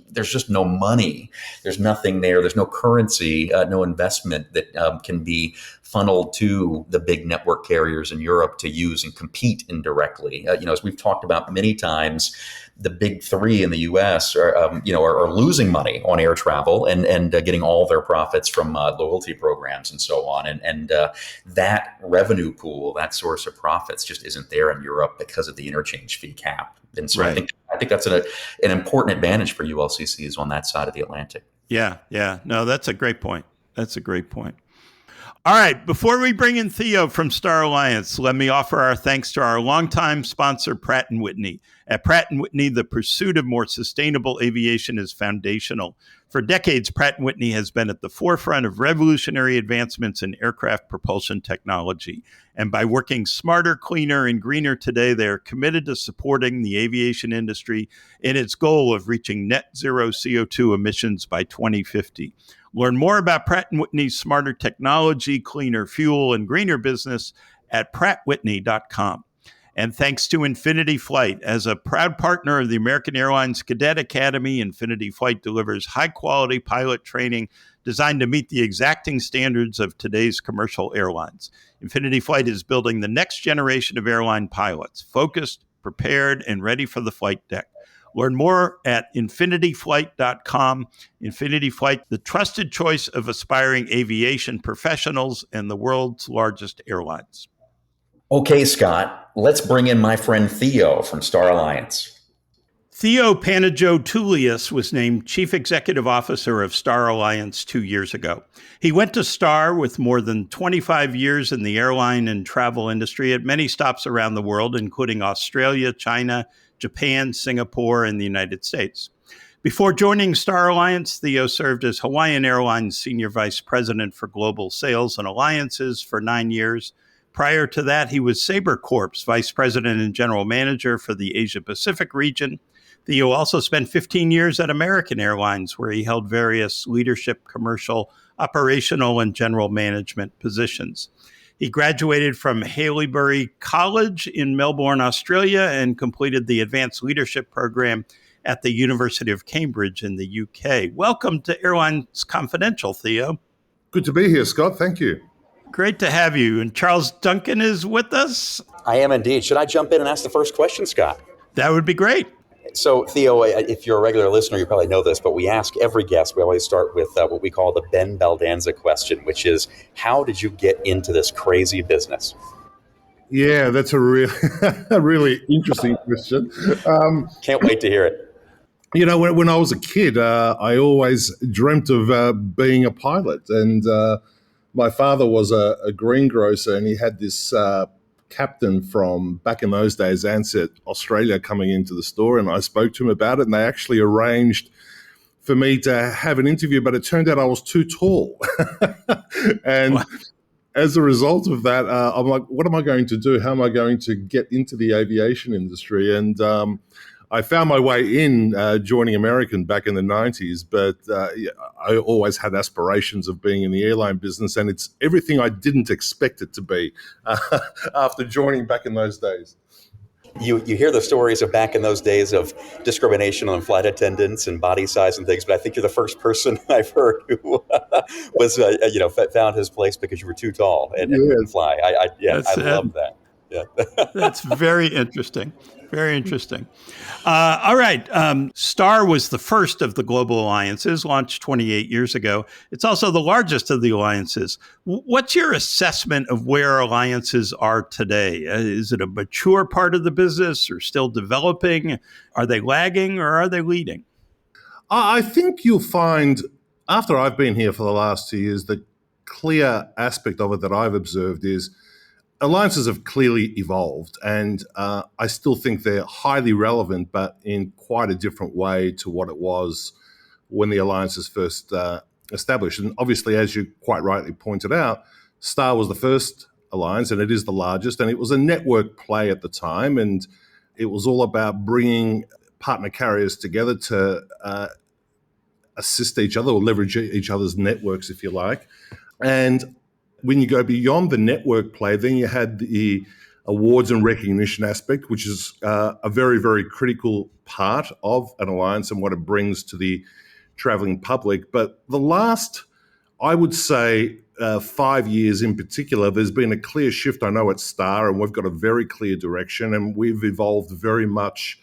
there's just no money. There's nothing there. There's no currency, no investment that can be funneled to the big network carriers in Europe to use and compete indirectly. As we've talked about many times, the big three in the U.S. are losing money on air travel and getting all their profits from loyalty programs and so on. And that revenue pool, that source of profits, just isn't there in Europe because of the interchange fee cap. And so right. I think that's an important advantage for ULCCs on that side of the Atlantic. Yeah. No, that's a great point. All right, before we bring in Theo from Star Alliance, let me offer our thanks to our longtime sponsor, Pratt & Whitney. At Pratt & Whitney, the pursuit of more sustainable aviation is foundational. For decades, Pratt & Whitney has been at the forefront of revolutionary advancements in aircraft propulsion technology. And by working smarter, cleaner, and greener today, they are committed to supporting the aviation industry in its goal of reaching net zero CO2 emissions by 2050. Learn more about Pratt & Whitney's smarter technology, cleaner fuel, and greener business at prattwhitney.com. And thanks to Infinity Flight. As a proud partner of the American Airlines Cadet Academy, Infinity Flight delivers high-quality pilot training designed to meet the exacting standards of today's commercial airlines. Infinity Flight is building the next generation of airline pilots, focused, prepared, and ready for the flight deck. Learn more at infinityflight.com. Infinity Flight, the trusted choice of aspiring aviation professionals and the world's largest airlines. Okay, Scott, let's bring in my friend Theo from Star Alliance. Theo Panagiotoulias was named Chief Executive Officer of Star Alliance 2 years ago. He went to Star with more than 25 years in the airline and travel industry at many stops around the world, including Australia, China, Japan, Singapore, and the United States. Before joining Star Alliance, Theo served as Hawaiian Airlines Senior Vice President for Global Sales and Alliances for 9 years. Prior to that, he was Sabre Corp's Vice President and General Manager for the Asia Pacific region. Theo also spent 15 years at American Airlines, where he held various leadership, commercial, operational, and general management positions. He graduated from Haileybury College in Melbourne, Australia, and completed the Advanced Leadership Program at the University of Cambridge in the UK. Welcome to Airlines Confidential, Theo. Good to be here, Scott. Thank you. Great to have you. And Charles Duncan is with us. I am indeed. Should I jump in and ask the first question, Scott? That would be great. So, Theo, if you're a regular listener, you probably know this, but we ask every guest, we always start with what we call the Ben Baldanza question, which is, how did you get into this crazy business? Yeah, that's a really, a really interesting question. Can't wait to hear it. When I was a kid, I always dreamt of being a pilot. And my father was a greengrocer, and he had this captain from back in those days, Ansett, Australia, coming into the store. And I spoke to him about it, and they actually arranged for me to have an interview, but it turned out I was too tall. And as a result of that, I'm like, what am I going to do? How am I going to get into the aviation industry? And I found my way in joining American back in the 90s, but I always had aspirations of being in the airline business, and it's everything I didn't expect it to be after joining back in those days. You hear the stories of back in those days of discrimination on flight attendants and body size and things, but I think you're the first person I've heard who was found his place because you were too tall and couldn't fly. I love that. Yeah, that's very interesting. Very interesting. All right. STAR was the first of the global alliances, launched 28 years ago. It's also the largest of the alliances. What's your assessment of where alliances are today? Is it a mature part of the business or still developing? Are they lagging or are they leading? I think you'll find, after I've been here for the last 2 years, the clear aspect of it that I've observed is alliances have clearly evolved, and I still think they're highly relevant, but in quite a different way to what it was when the alliances first established. And obviously, as you quite rightly pointed out, STAR was the first alliance, and it is the largest, and it was a network play at the time, and it was all about bringing partner carriers together to assist each other or leverage each other's networks, if you like. And when you go beyond the network play, then you had the awards and recognition aspect, which is a very, very critical part of an alliance and what it brings to the traveling public. But the last, I would say, 5 years in particular, there's been a clear shift. I know at STAR, and we've got a very clear direction, and we've evolved very much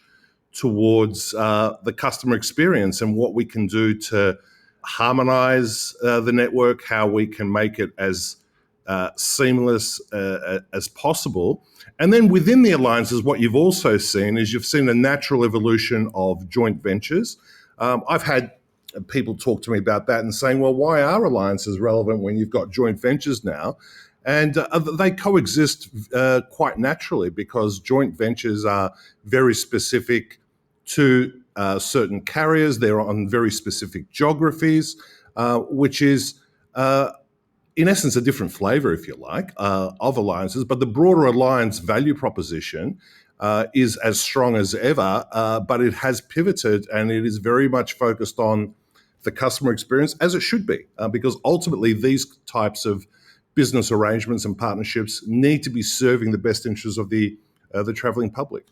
towards the customer experience and what we can do to harmonize the network, how we can make it as seamless as possible. And then within the alliances, what you've also seen is you've seen a natural evolution of joint ventures. I've had people talk to me about that and saying, well, why are alliances relevant when you've got joint ventures now? And they coexist quite naturally because joint ventures are very specific to certain carriers. They're on very specific geographies, which is in essence, a different flavor, if you like, of alliances. But the broader alliance value proposition is as strong as ever, but it has pivoted and it is very much focused on the customer experience, as it should be, because ultimately these types of business arrangements and partnerships need to be serving the best interests of the traveling public.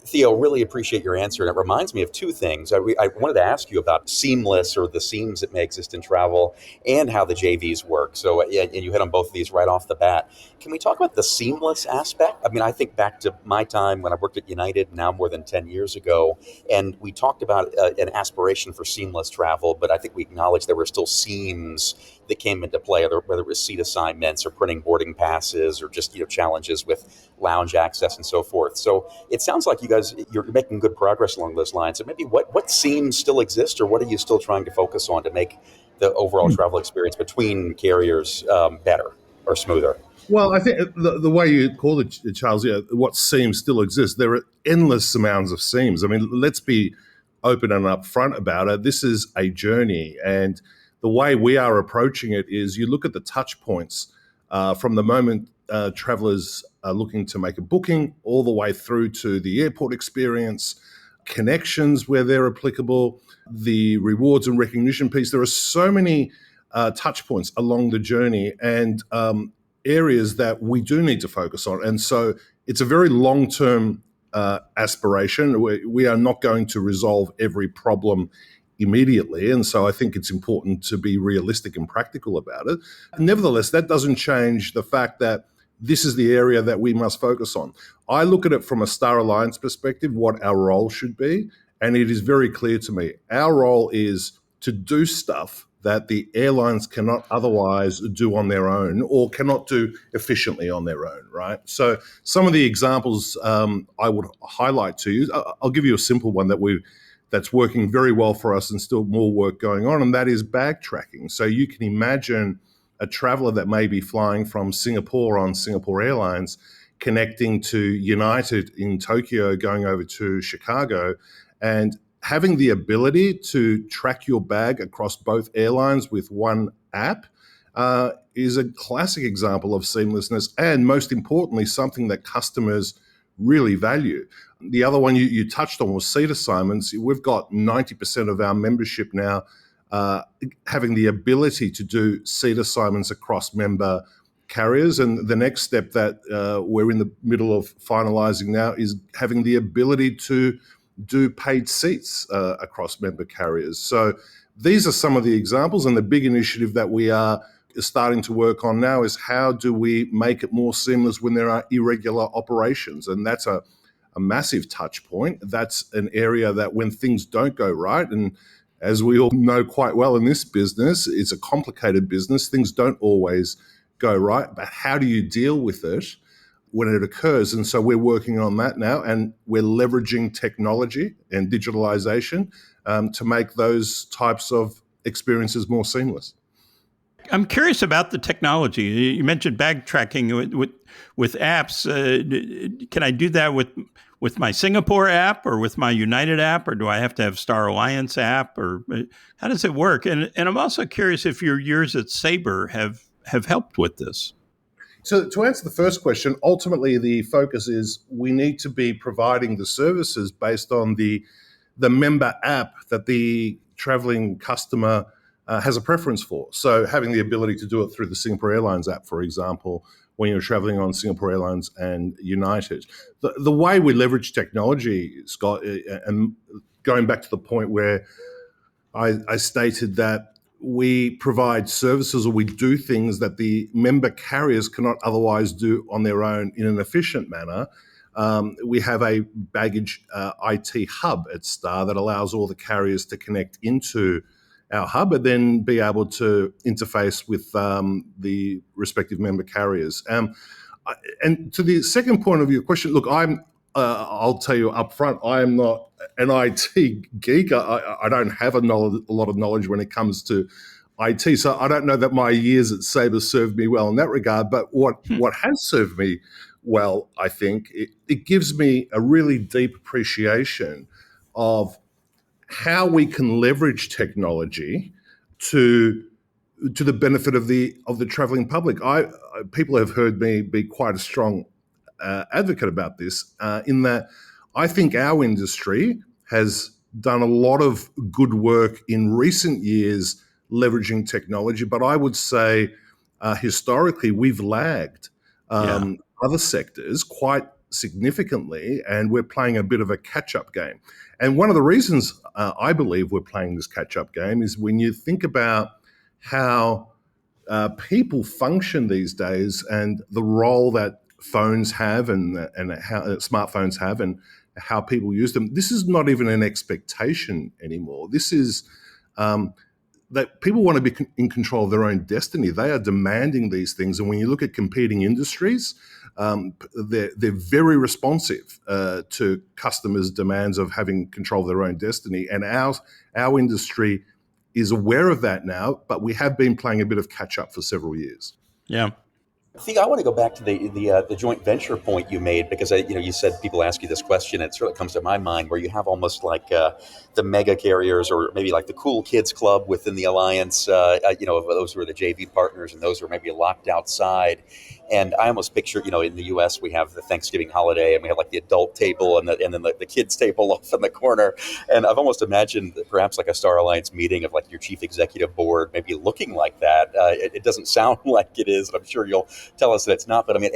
Theo, really appreciate your answer. And it reminds me of two things. I wanted to ask you about seamless, or the seams that may exist in travel, and how the JVs work. So, and you hit on both of these right off the bat. Can we talk about the seamless aspect? I mean, I think back to my time when I worked at United, now more than 10 years ago, and we talked about an aspiration for seamless travel, but I think we acknowledged there were still seams that came into play, whether it was seat assignments or printing boarding passes or just challenges with lounge access and so forth. So it sounds like you're making good progress along those lines. So maybe what seams still exist, or what are you still trying to focus on to make the overall travel experience between carriers better or smoother? Well, I think the way you call it, Charles, what seams still exist. There are endless amounts of seams. I mean, let's be open and upfront about it. This is a journey, and the way we are approaching it is you look at the touch points from the moment travelers are looking to make a booking all the way through to the airport experience, connections where they're applicable, the rewards and recognition piece. There are so many touch points along the journey and areas that we do need to focus on. And so it's a very long-term aspiration. We are not going to resolve every problem immediately. And so I think it's important to be realistic and practical about it. Nevertheless, that doesn't change the fact that this is the area that we must focus on. I look at it from a Star Alliance perspective, what our role should be. And it is very clear to me. Our role is to do stuff that the airlines cannot otherwise do on their own or cannot do efficiently on their own, right? So some of the examples I would highlight to you, I'll give you a simple one that's working very well for us and still more work going on, and that is bag tracking. So you can imagine a traveler that may be flying from Singapore on Singapore Airlines, connecting to United in Tokyo, going over to Chicago, and having the ability to track your bag across both airlines with one app is a classic example of seamlessness, and most importantly, something that customers really value. The other one you touched on was seat assignments. We've got 90% of our membership now having the ability to do seat assignments across member carriers. And the next step that we're in the middle of finalizing now is having the ability to do paid seats across member carriers. So these are some of the examples, and the big initiative that we are starting to work on now is how do we make it more seamless when there are irregular operations? And that's a massive touch point. That's an area that when things don't go right, and as we all know quite well in this business, it's a complicated business. Things don't always go right, but how do you deal with it when it occurs? And so we're working on that now, and we're leveraging technology and digitalization to make those types of experiences more seamless. I'm curious about the technology. You mentioned bag tracking with apps. Can I do that with my Singapore app or with my United app, or do I have to have Star Alliance app, or how does it work? And I'm also curious if your years at Sabre have helped with this. So to answer the first question, ultimately the focus is we need to be providing the services based on the member app that the traveling customer has a preference for. So having the ability to do it through the Singapore Airlines app, for example, when you're traveling on Singapore Airlines and United. The way we leverage technology, Scott, and going back to the point where I stated that we provide services or we do things that the member carriers cannot otherwise do on their own in an efficient manner. We have a baggage IT hub at Star that allows all the carriers to connect into our hub and then be able to interface with the respective member carriers. And to the second point of your question, look, I'll tell you up front, I am not an IT geek. I don't have a lot of knowledge when it comes to IT, so I don't know that my years at Sabre served me well in that regard. But what has served me well, I think, it gives me a really deep appreciation of how we can leverage technology to the benefit of the traveling public. People have heard me be quite a strong advocate about this, in that I think our industry has done a lot of good work in recent years leveraging technology, but I would say historically we've lagged other sectors quite significantly, and we're playing a bit of a catch-up game. And one of the reasons I believe we're playing this catch-up game is when you think about how people function these days and the role that phones have and how smartphones have and how people use them. This is not even an expectation anymore. This is that people want to be in control of their own destiny. They are demanding these things. And when you look at competing industries, they're very responsive to customers' demands of having control of their own destiny. And our industry is aware of that now, but we have been playing a bit of catch up for several years. Yeah. Theo, I want to go back to the joint venture point you made, because you said people ask you this question. It sort of comes to my mind where you have almost like the mega carriers, or maybe like the cool kids club within the alliance. Those who are the JV partners, and those who are maybe locked outside. And I almost picture, in the U.S. we have the Thanksgiving holiday, and we have like the adult table and then the kids table off in the corner. And I've almost imagined perhaps like a Star Alliance meeting of like your chief executive board, maybe looking like that. It doesn't sound like it is, and I'm sure you'll tell us that it's not. But I mean,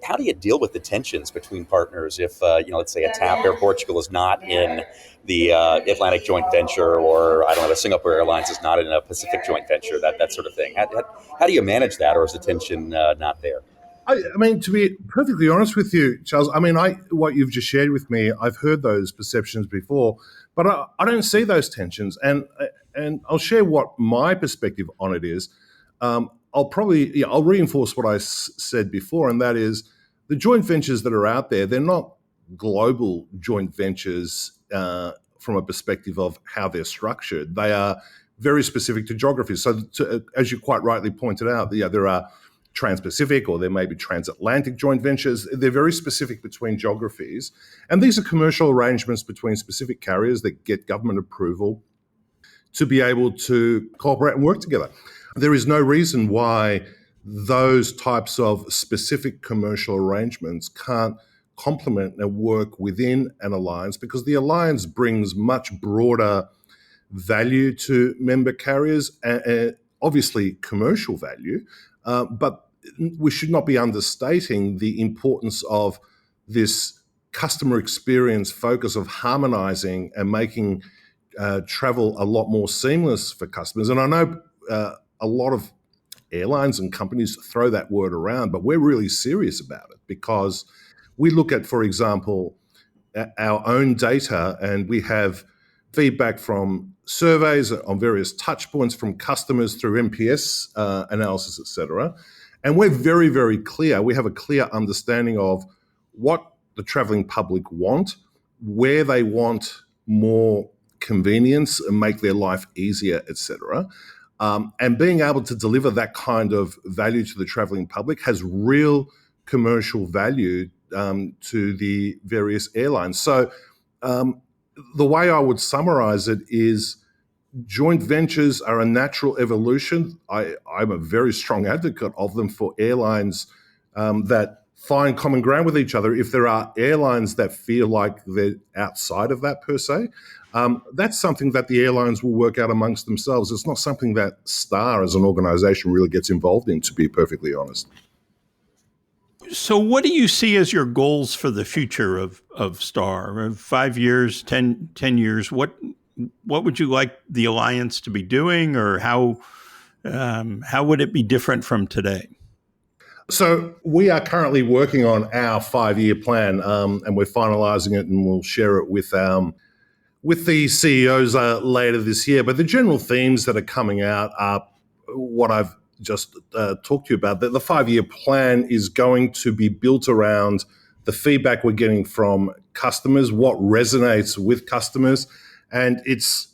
how do you deal with the tensions between partners if, let's say a TAP Air Portugal is not in the Atlantic joint venture, or I don't know, the Singapore Airlines is not in a Pacific joint venture, that sort of thing. How do you manage that, or is the tension not there? I mean, to be perfectly honest with you, Charles, what you've just shared with me, I've heard those perceptions before, but I don't see those tensions. And and I'll share what my perspective on it is. I'll reinforce what I said before, and that is the joint ventures that are out there. They're not global joint ventures from a perspective of how they're structured. They are very specific to geographies. So, as you quite rightly pointed out, there are trans-Pacific or there may be transatlantic joint ventures. They're very specific between geographies. And these are commercial arrangements between specific carriers that get government approval to be able to cooperate and work together. There is no reason why those types of specific commercial arrangements can't complement and work within an alliance, because the alliance brings much broader value to member carriers, and obviously commercial value, but we should not be understating the importance of this customer experience focus of harmonizing and making travel a lot more seamless for customers. And I know a lot of airlines and companies throw that word around, but we're really serious about it, because we look at, for example, our own data, and we have feedback from surveys on various touch points from customers through NPS analysis, et cetera. And we're very, very clear. We have a clear understanding of what the traveling public want, where they want more convenience and make their life easier, et cetera. And being able to deliver that kind of value to the traveling public has real commercial value to the various airlines. So the way I would summarize it is joint ventures are a natural evolution. I'm a very strong advocate of them for airlines that find common ground with each other. If there are airlines that feel like they're outside of that per se, that's something that the airlines will work out amongst themselves. It's not something that Star as an organization really gets involved in, to be perfectly honest. So what do you see as your goals for the future of Star? 5 years, 10 years, what would you like the alliance to be doing, or how would it be different from today? So we are currently working on our 5-year plan, and we're finalising it, and we'll share it with the CEOs later this year. But the general themes that are coming out are what I've just talked to you about. The 5-year plan is going to be built around the feedback we're getting from customers, what resonates with customers, and it's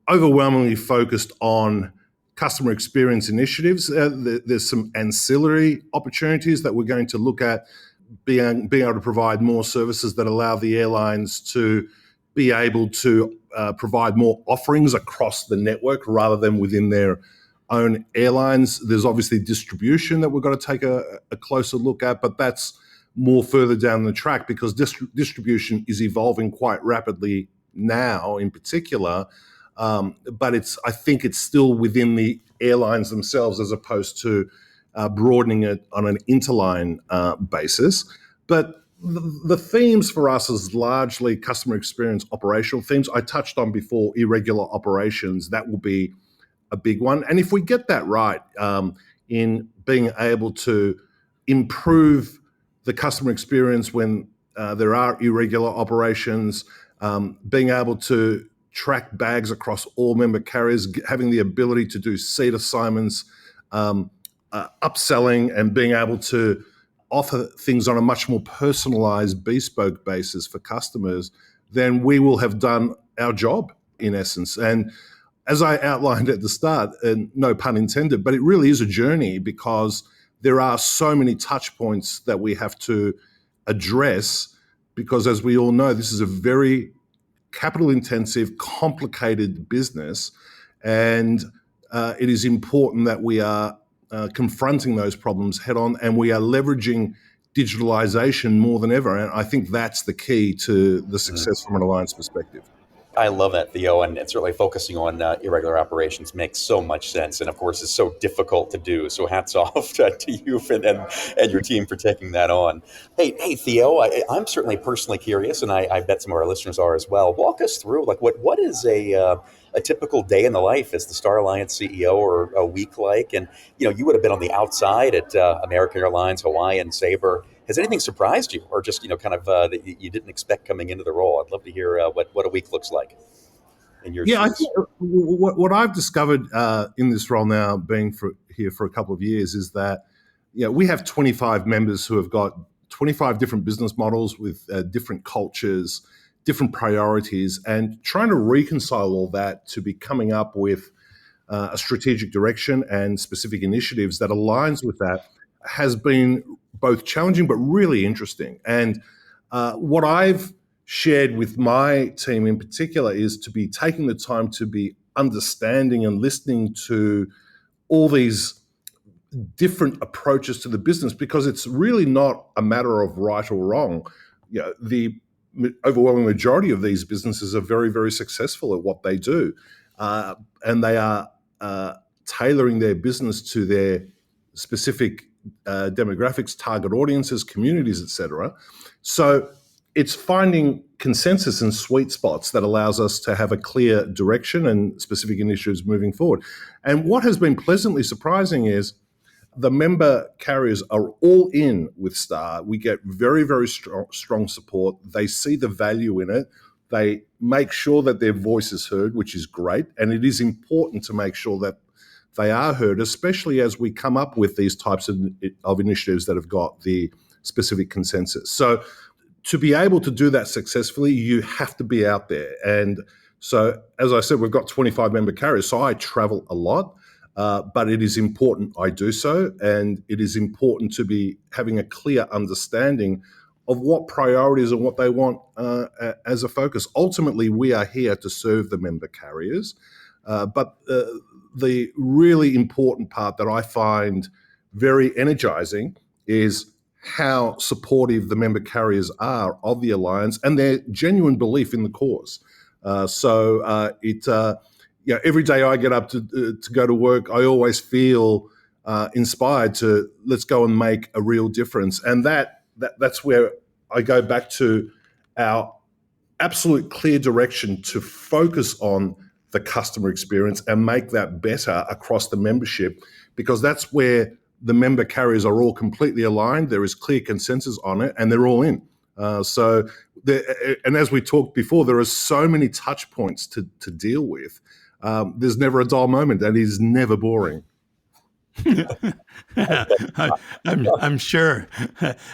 overwhelmingly focused on customer experience initiatives. There's some ancillary opportunities that we're going to look at, being able to provide more services that allow the airlines to be able to provide more offerings across the network rather than within their own airlines. There's obviously distribution that we've got to take a closer look at, but that's more further down the track, because distribution is evolving quite rapidly now in particular. But I think it's still within the airlines themselves, as opposed to broadening it on an interline basis. But the themes for us is largely customer experience, operational themes. I touched on before irregular operations. That will be a big one. And if we get that right, in being able to improve the customer experience when there are irregular operations, being able to track bags across all member carriers, having the ability to do seat assignments, upselling, and being able to offer things on a much more personalized, bespoke basis for customers, then we will have done our job in essence. And as I outlined at the start, and no pun intended, but it really is a journey, because there are so many touch points that we have to address, because as we all know, this is a very capital intensive, complicated business, and it is important that we are confronting those problems head on, and we are leveraging digitalization more than ever. And I think that's the key to the success from an alliance perspective. I love that, Theo, and certainly focusing on irregular operations makes so much sense, and of course is so difficult to do. So hats off to you and your team for taking that on. Hey, Theo, I'm certainly personally curious, and I bet some of our listeners are as well. Walk us through, like, what is a typical day in the life as the Star Alliance CEO, or a week like? And you would have been on the outside at American Airlines, Hawaiian, Sabre. Has anything surprised you, or just kind of that you didn't expect coming into the role? I'd love to hear what a week looks like. in your Yeah, I shoes? think what I've discovered in this role now, being here for a couple of years, is that we have 25 members who have got 25 different business models with different cultures, different priorities, and trying to reconcile all that to be coming up with a strategic direction and specific initiatives that aligns with that has been both challenging but really interesting. And what I've shared with my team in particular is to be taking the time to be understanding and listening to all these different approaches to the business, because it's really not a matter of right or wrong. The overwhelming majority of these businesses are very, very successful at what they do, and they are tailoring their business to their specific demographics, target audiences, communities, etc. So it's finding consensus and sweet spots that allows us to have a clear direction and specific initiatives moving forward. And what has been pleasantly surprising is the member carriers are all in with Star. We get very, very strong support. They see the value in it. They make sure that their voice is heard, which is great. And it is important to make sure that they are heard, especially as we come up with these types of initiatives that have got the specific consensus. So to be able to do that successfully, you have to be out there. And so, as I said, we've got 25 member carriers, so I travel a lot. But it is important I do so, and it is important to be having a clear understanding of what priorities and what they want as a focus. Ultimately, we are here to serve the member carriers, but the really important part that I find very energizing is how supportive the member carriers are of the alliance and their genuine belief in the cause. Every day I get up to go to work, I always feel inspired to let's go and make a real difference. And that's where I go back to our absolute clear direction to focus on the customer experience and make that better across the membership, because that's where the member carriers are all completely aligned. There is clear consensus on it, and they're all in. And as we talked before, there are so many touch points to deal with. There's never a dull moment, and it is never boring. I'm sure.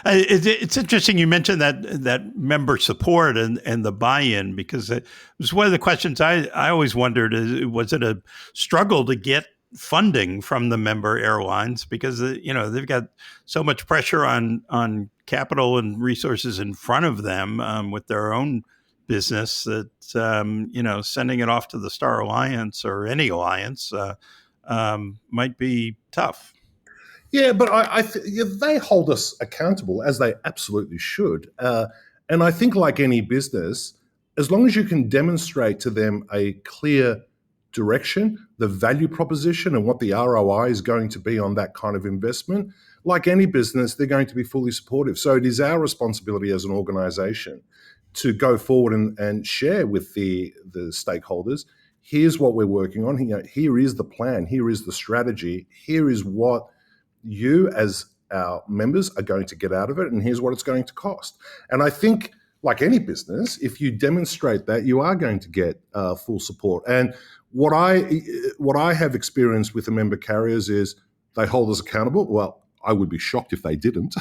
It's interesting you mentioned that member support and the buy-in, because it was one of the questions I always wondered, was it a struggle to get funding from the member airlines, because they've got so much pressure on capital and resources in front of them with their own business that sending it off to the Star Alliance or any alliance might be tough. Yeah, but they hold us accountable, as they absolutely should. And I think, like any business, as long as you can demonstrate to them a clear direction, the value proposition, and what the ROI is going to be on that kind of investment, like any business, they're going to be fully supportive. So it is our responsibility as an organization to go forward and share with the stakeholders, here's what we're working on, here is the plan, here is the strategy, here is what you as our members are going to get out of it, and here's what it's going to cost. And I think, like any business, if you demonstrate that, you are going to get full support. And what I have experienced with the member carriers is they hold us accountable. Well, I would be shocked if they didn't.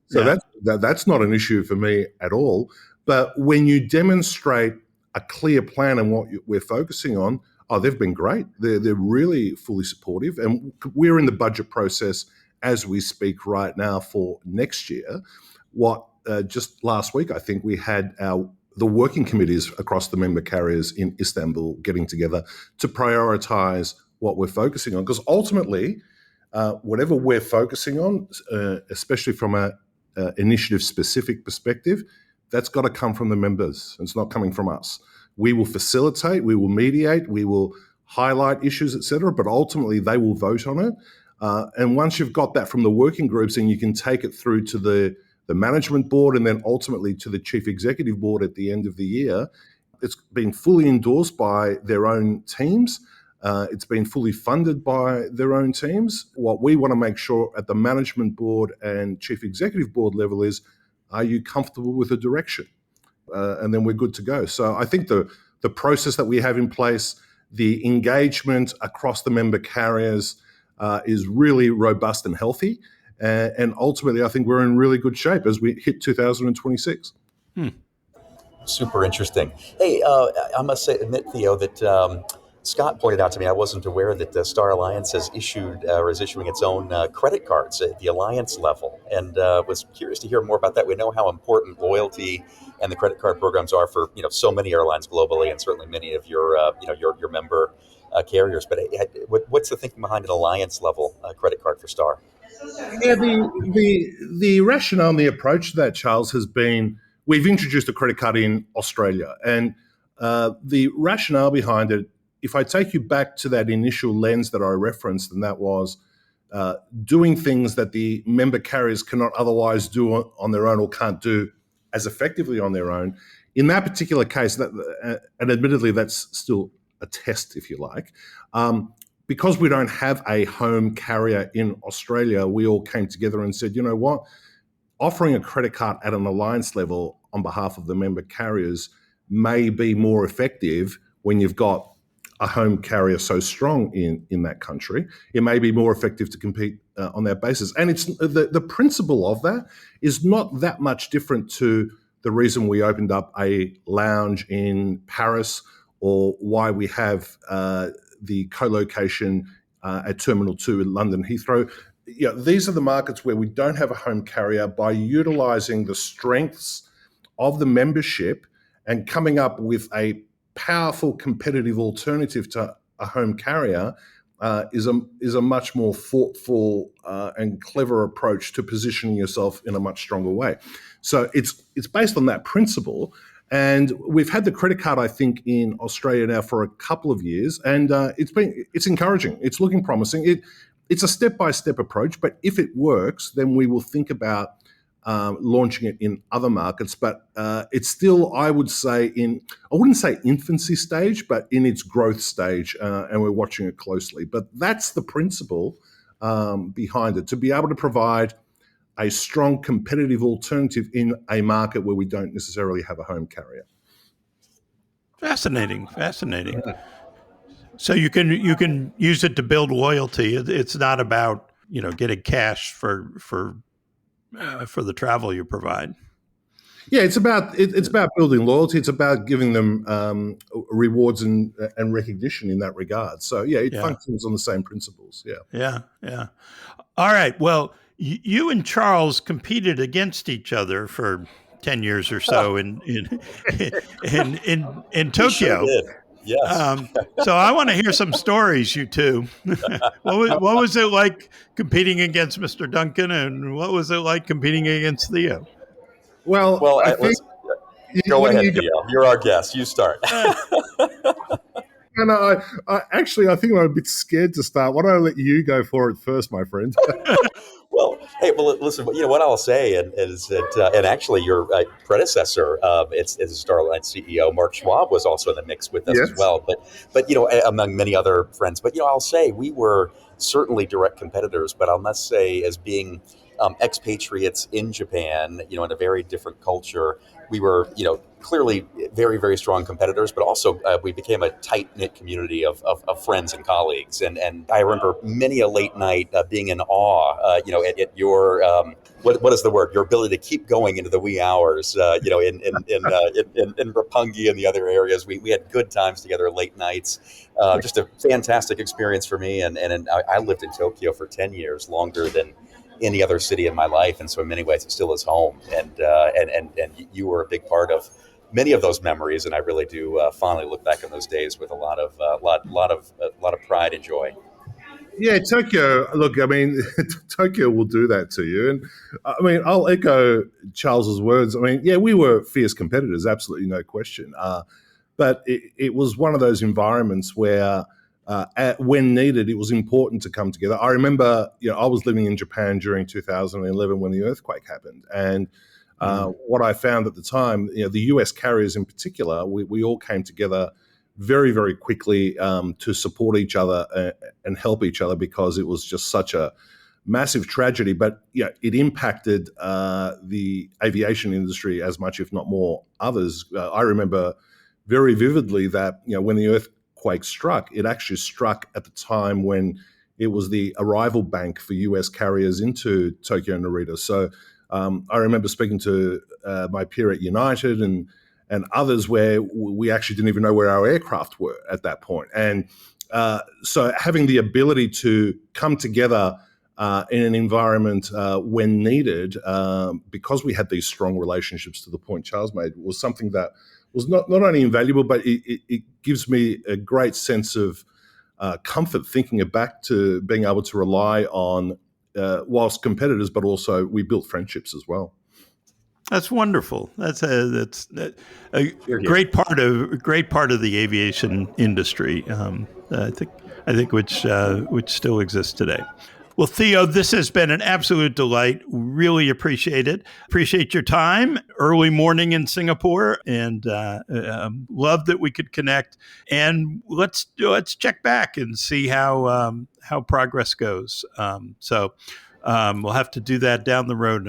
That's not an issue for me at all. But when you demonstrate a clear plan and what we're focusing on, they've been great. They're really fully supportive. And we're in the budget process as we speak right now for next year. Just last week, I think we had the working committees across the member carriers in Istanbul getting together to prioritize what we're focusing on. Because ultimately, whatever we're focusing on, especially from a initiative-specific perspective, that's got to come from the members. It's not coming from us. We will facilitate, we will mediate, we will highlight issues, etc. But ultimately, they will vote on it. And once you've got that from the working groups, and you can take it through to the management board and then ultimately to the chief executive board at the end of the year, it's been fully endorsed by their own teams. It's been fully funded by their own teams. What we want to make sure at the management board and chief executive board level is, are you comfortable with the direction? And then we're good to go. So I think the the process that we have in place, the engagement across the member carriers is really robust and healthy. And ultimately, I think we're in really good shape as we hit 2026. Super interesting. Hey, I must admit, Theo, that Scott pointed out to me, I wasn't aware that Star Alliance has issued or is issuing its own credit cards at the alliance level, and was curious to hear more about that. We know how important loyalty and the credit card programs are for so many airlines globally, and certainly many of your your member carriers. But what's the thinking behind an alliance level credit card for Star? Yeah, the rationale and the approach to that, Charles, has been we've introduced a credit card in Australia, and the rationale behind it, if I take you back to that initial lens that I referenced, and that was doing things that the member carriers cannot otherwise do on their own or can't do as effectively on their own. In that particular case, and admittedly that's still a test, if you like, because we don't have a home carrier in Australia, we all came together and said, you know what, offering a credit card at an alliance level on behalf of the member carriers may be more effective when you've got a home carrier so strong in that country. It may be more effective to compete on that basis. And it's the principle of that is not that much different to the reason we opened up a lounge in Paris, or why we have the co-location at Terminal 2 in London Heathrow. These are the markets where we don't have a home carrier. By utilising the strengths of the membership and coming up with a powerful competitive alternative to a home carrier is a much more thoughtful and clever approach to positioning yourself in a much stronger way. So it's based on that principle. And we've had the credit card, I think, in Australia now for a couple of years, and it's encouraging. It's looking promising. It's a step-by-step approach, but if it works, then we will think about launching it in other markets. But it's still, I would say, I wouldn't say infancy stage, but in its growth stage, and we're watching it closely. But that's the principle behind it, to be able to provide a strong competitive alternative in a market where we don't necessarily have a home carrier. Fascinating. So you can use it to build loyalty. It's not about getting cash for the travel you provide. Yeah, it's about building loyalty. It's about giving them rewards and recognition in that regard. So it functions on the same principles. Yeah. All right. Well, you and Charles competed against each other for 10 years or so in Tokyo. Sure did. Yes. So I want to hear some stories, you two. What was it like competing against Mr. Duncan, and what was it like competing against Theo? Well, I think, go ahead, Theo. You're our guest. You start. And I think I'm a bit scared to start. Why don't I let you go for it first, my friend? Well, listen. What I'll say is that, and actually, your predecessor, as Star Alliance CEO, Mark Schwab, was also in the mix with us as well. But among many other friends. But I'll say we were certainly direct competitors. But I must say, as being expatriates in Japan, in a very different culture, we were, clearly very, very strong competitors, but also we became a tight-knit community of friends and colleagues. And I remember many a late night being in awe, at your, what is the word? Your ability to keep going into the wee hours, in Roppongi and the other areas. We had good times together, late nights, just a fantastic experience for me. And I lived in Tokyo for 10 years, longer than any other city in my life, and so in many ways it still is home. And you were a big part of many of those memories, and I really do fondly look back on those days with a lot of pride and joy. Yeah, Tokyo. Look, I mean, Tokyo will do that to you, and I mean, I'll echo Charles's words. I mean, we were fierce competitors, absolutely no question. But it was one of those environments where, when needed, it was important to come together. I remember, I was living in Japan during 2011 when the earthquake happened. And what I found at the time, the US carriers in particular, we all came together very, very quickly to support each other and help each other, because it was just such a massive tragedy. But it impacted the aviation industry as much, if not more, others. I remember very vividly that, when the earthquake struck, it actually struck at the time when it was the arrival bank for US carriers into Tokyo Narita. So I remember speaking to my peer at United and others where we actually didn't even know where our aircraft were at that point. And so having the ability to come together in an environment when needed, because we had these strong relationships, to the point Charles made, was something that was not only invaluable, but it gives me a great sense of comfort thinking back to being able to rely on, whilst competitors, but also we built friendships as well. That's wonderful. That's a great part of the aviation industry. I think which still exists today. Well, Theo, this has been an absolute delight. Really appreciate it. Appreciate your time. Early morning in Singapore, and love that we could connect. And let's check back and see how progress goes. So we'll have to do that down the road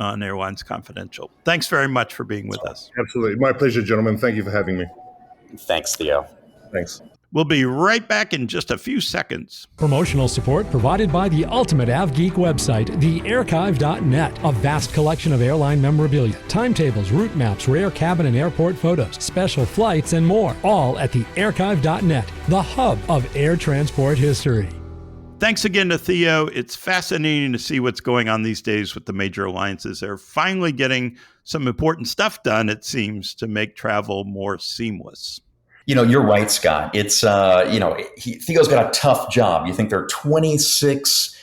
on Airlines Confidential. Thanks very much for being with us. Absolutely. My pleasure, gentlemen. Thank you for having me. Thanks, Theo. Thanks. We'll be right back in just a few seconds. Promotional support provided by the ultimate AvGeek website, thearchive.net. A vast collection of airline memorabilia, timetables, route maps, rare cabin and airport photos, special flights, and more. All at thearchive.net, the hub of air transport history. Thanks again to Theo. It's fascinating to see what's going on these days with the major alliances. They're finally getting some important stuff done, it seems, to make travel more seamless. You're right, Scott. It's, Theo's got a tough job. You think there are 26,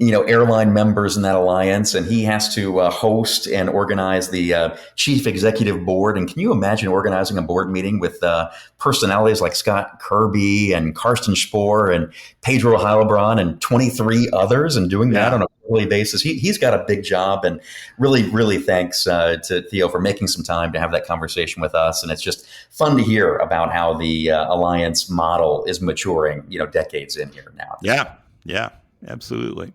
airline members in that alliance, and he has to host and organize the chief executive board. And can you imagine organizing a board meeting with personalities like Scott Kirby and Karsten Spohr and Pedro Heilbronn and 23 others, and doing that on a quarterly basis? He's got a big job, and really, really thanks to Theo for making some time to have that conversation with us. And it's just fun to hear about how the alliance model is maturing, decades in here now. Yeah, absolutely.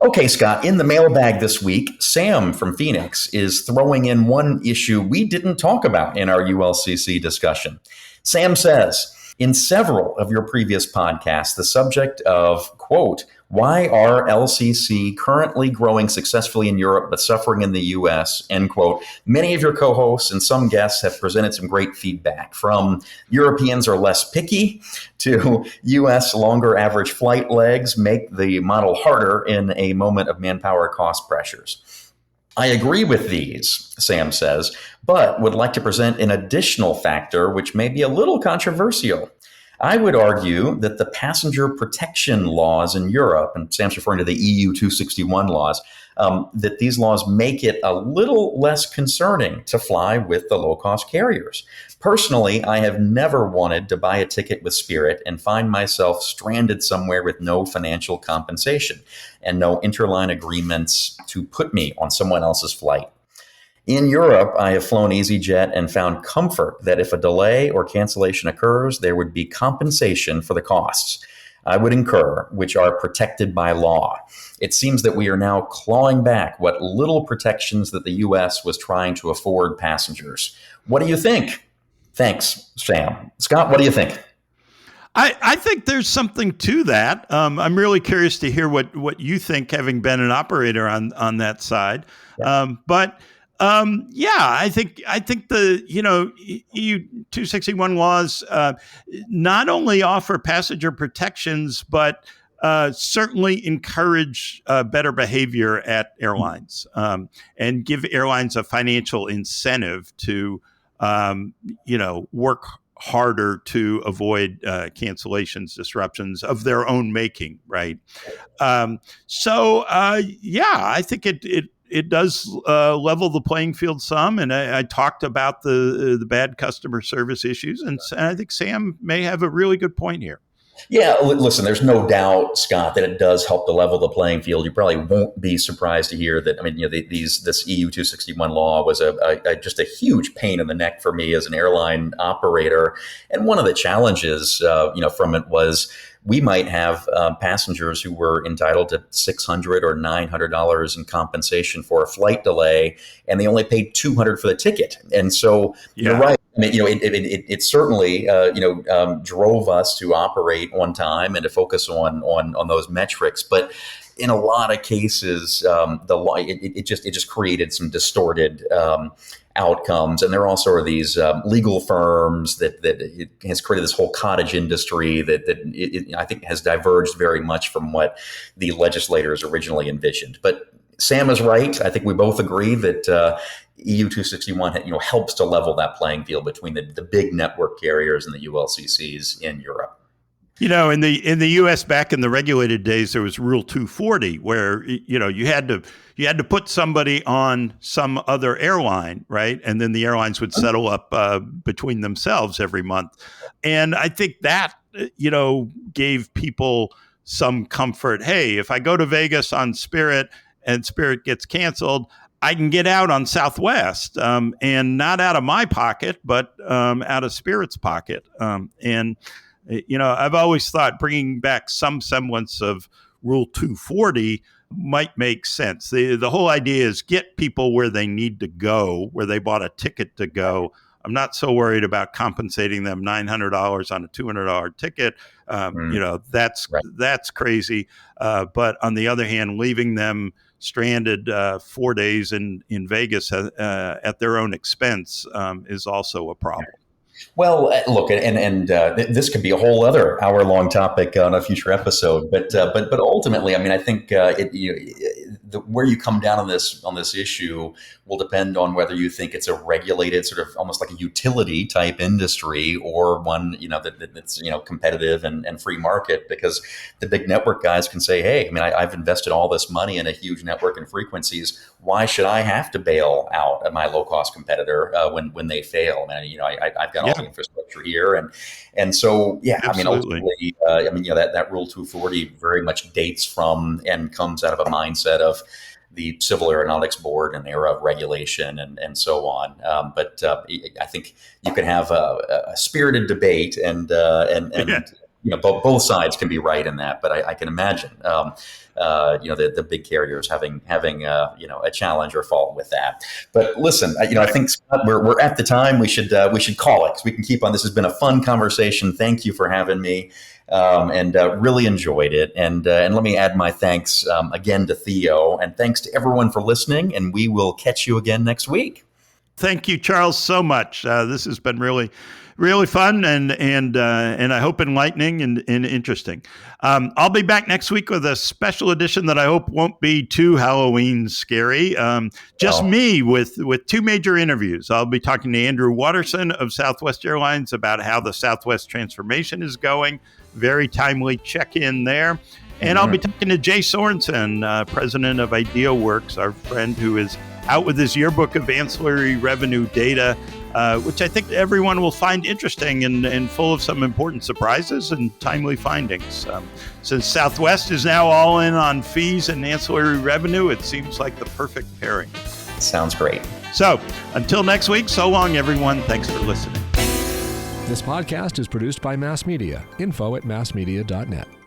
Okay, Scott, in the mailbag this week, Sam from Phoenix is throwing in one issue we didn't talk about in our ULCC discussion. Sam says, in several of your previous podcasts, the subject of, quote, why are LCC currently growing successfully in Europe but suffering in the U.S., end quote. Many of your co-hosts and some guests have presented some great feedback, from Europeans are less picky to U.S. longer average flight legs make the model harder in a moment of manpower cost pressures. I agree with these, Sam says, but would like to present an additional factor which may be a little controversial. I would argue that the passenger protection laws in Europe, and Sam's referring to the EU 261 laws, that these laws make it a little less concerning to fly with the low-cost carriers. Personally, I have never wanted to buy a ticket with Spirit and find myself stranded somewhere with no financial compensation and no interline agreements to put me on someone else's flight. In Europe, I have flown EasyJet and found comfort that if a delay or cancellation occurs, there would be compensation for the costs I would incur, which are protected by law. It seems that we are now clawing back what little protections that the U.S. was trying to afford passengers. What do you think? Thanks, Sam. Scott, what do you think? I think there's something to that. I'm really curious to hear what you think, having been an operator on that side. Yeah. I think the EU 261 laws not only offer passenger protections, but certainly encourage better behavior at airlines and give airlines a financial incentive to work harder to avoid cancellations, disruptions of their own making, right? I think it does level the playing field some, and I talked about the bad customer service issues, and I think Sam may have a really good point here. Yeah, listen, there's no doubt, Scott, that it does help to level the playing field. You probably won't be surprised to hear that. I mean, this EU 261 law was just a huge pain in the neck for me as an airline operator. And one of the challenges, from it was we might have passengers who were entitled to $600 or $900 in compensation for a flight delay, and they only paid $200 for the ticket. And so you're right. I mean, it certainly, drove us to operate on time and to focus on those metrics. But in a lot of cases, it just created some distorted outcomes. And there also are these legal firms that it has created this whole cottage industry that I think has diverged very much from what the legislators originally envisioned. But Sam is right. I think we both agree that EU 261 helps to level that playing field between the big network carriers and the ULCCs in Europe. In the U.S. back in the regulated days, there was Rule 240, where you had to put somebody on some other airline, right? And then the airlines would settle up between themselves every month. And I think that gave people some comfort. Hey, if I go to Vegas on Spirit and Spirit gets canceled, I can get out on Southwest, and not out of my pocket, but out of Spirit's pocket. I've always thought bringing back some semblance of Rule 240 might make sense. The whole idea is get people where they need to go, where they bought a ticket to go. I'm not so worried about compensating them $900 on a $200 ticket. That's crazy. But on the other hand, leaving them stranded 4 days in Vegas at their own expense is also a problem. Well, look, and this could be a whole other hour-long topic on a future episode. But ultimately, I mean, I think where you come down on this issue will depend on whether you think it's a regulated, sort of almost like a utility type industry, or one that's competitive and free market. Because the big network guys can say, hey, I mean, I've invested all this money in a huge network and frequencies. Why should I have to bail out at my low cost competitor when they fail? And I've got all the infrastructure here, and so Absolutely. I mean, ultimately, that Rule 240 very much dates from and comes out of a mindset of the Civil Aeronautics Board and era of regulation and so on. But I think you can have a spirited debate, and both sides can be right in that. But I can imagine the big carriers having a challenge or fault with that. But listen, I think, Scott, we're at the time we should call it, because we can keep on. This has been a fun conversation. Thank you for having me. And really enjoyed it. And let me add my thanks again to Theo, and thanks to everyone for listening. And we will catch you again next week. Thank you, Charles, so much. This has been really, really fun and I hope enlightening and interesting. I'll be back next week with a special edition that I hope won't be too Halloween scary. Me with two major interviews. I'll be talking to Andrew Watterson of Southwest Airlines about how the Southwest transformation is going. Very timely check-in there. And I'll be talking to Jay Sorensen, president of IdeaWorks, our friend who is out with his yearbook of ancillary revenue data, which I think everyone will find interesting and full of some important surprises and timely findings. Since Southwest is now all in on fees and ancillary revenue, it seems like the perfect pairing. Sounds great. So until next week, so long, everyone. Thanks for listening. This podcast is produced by Mass Media. Info@massmedia.net.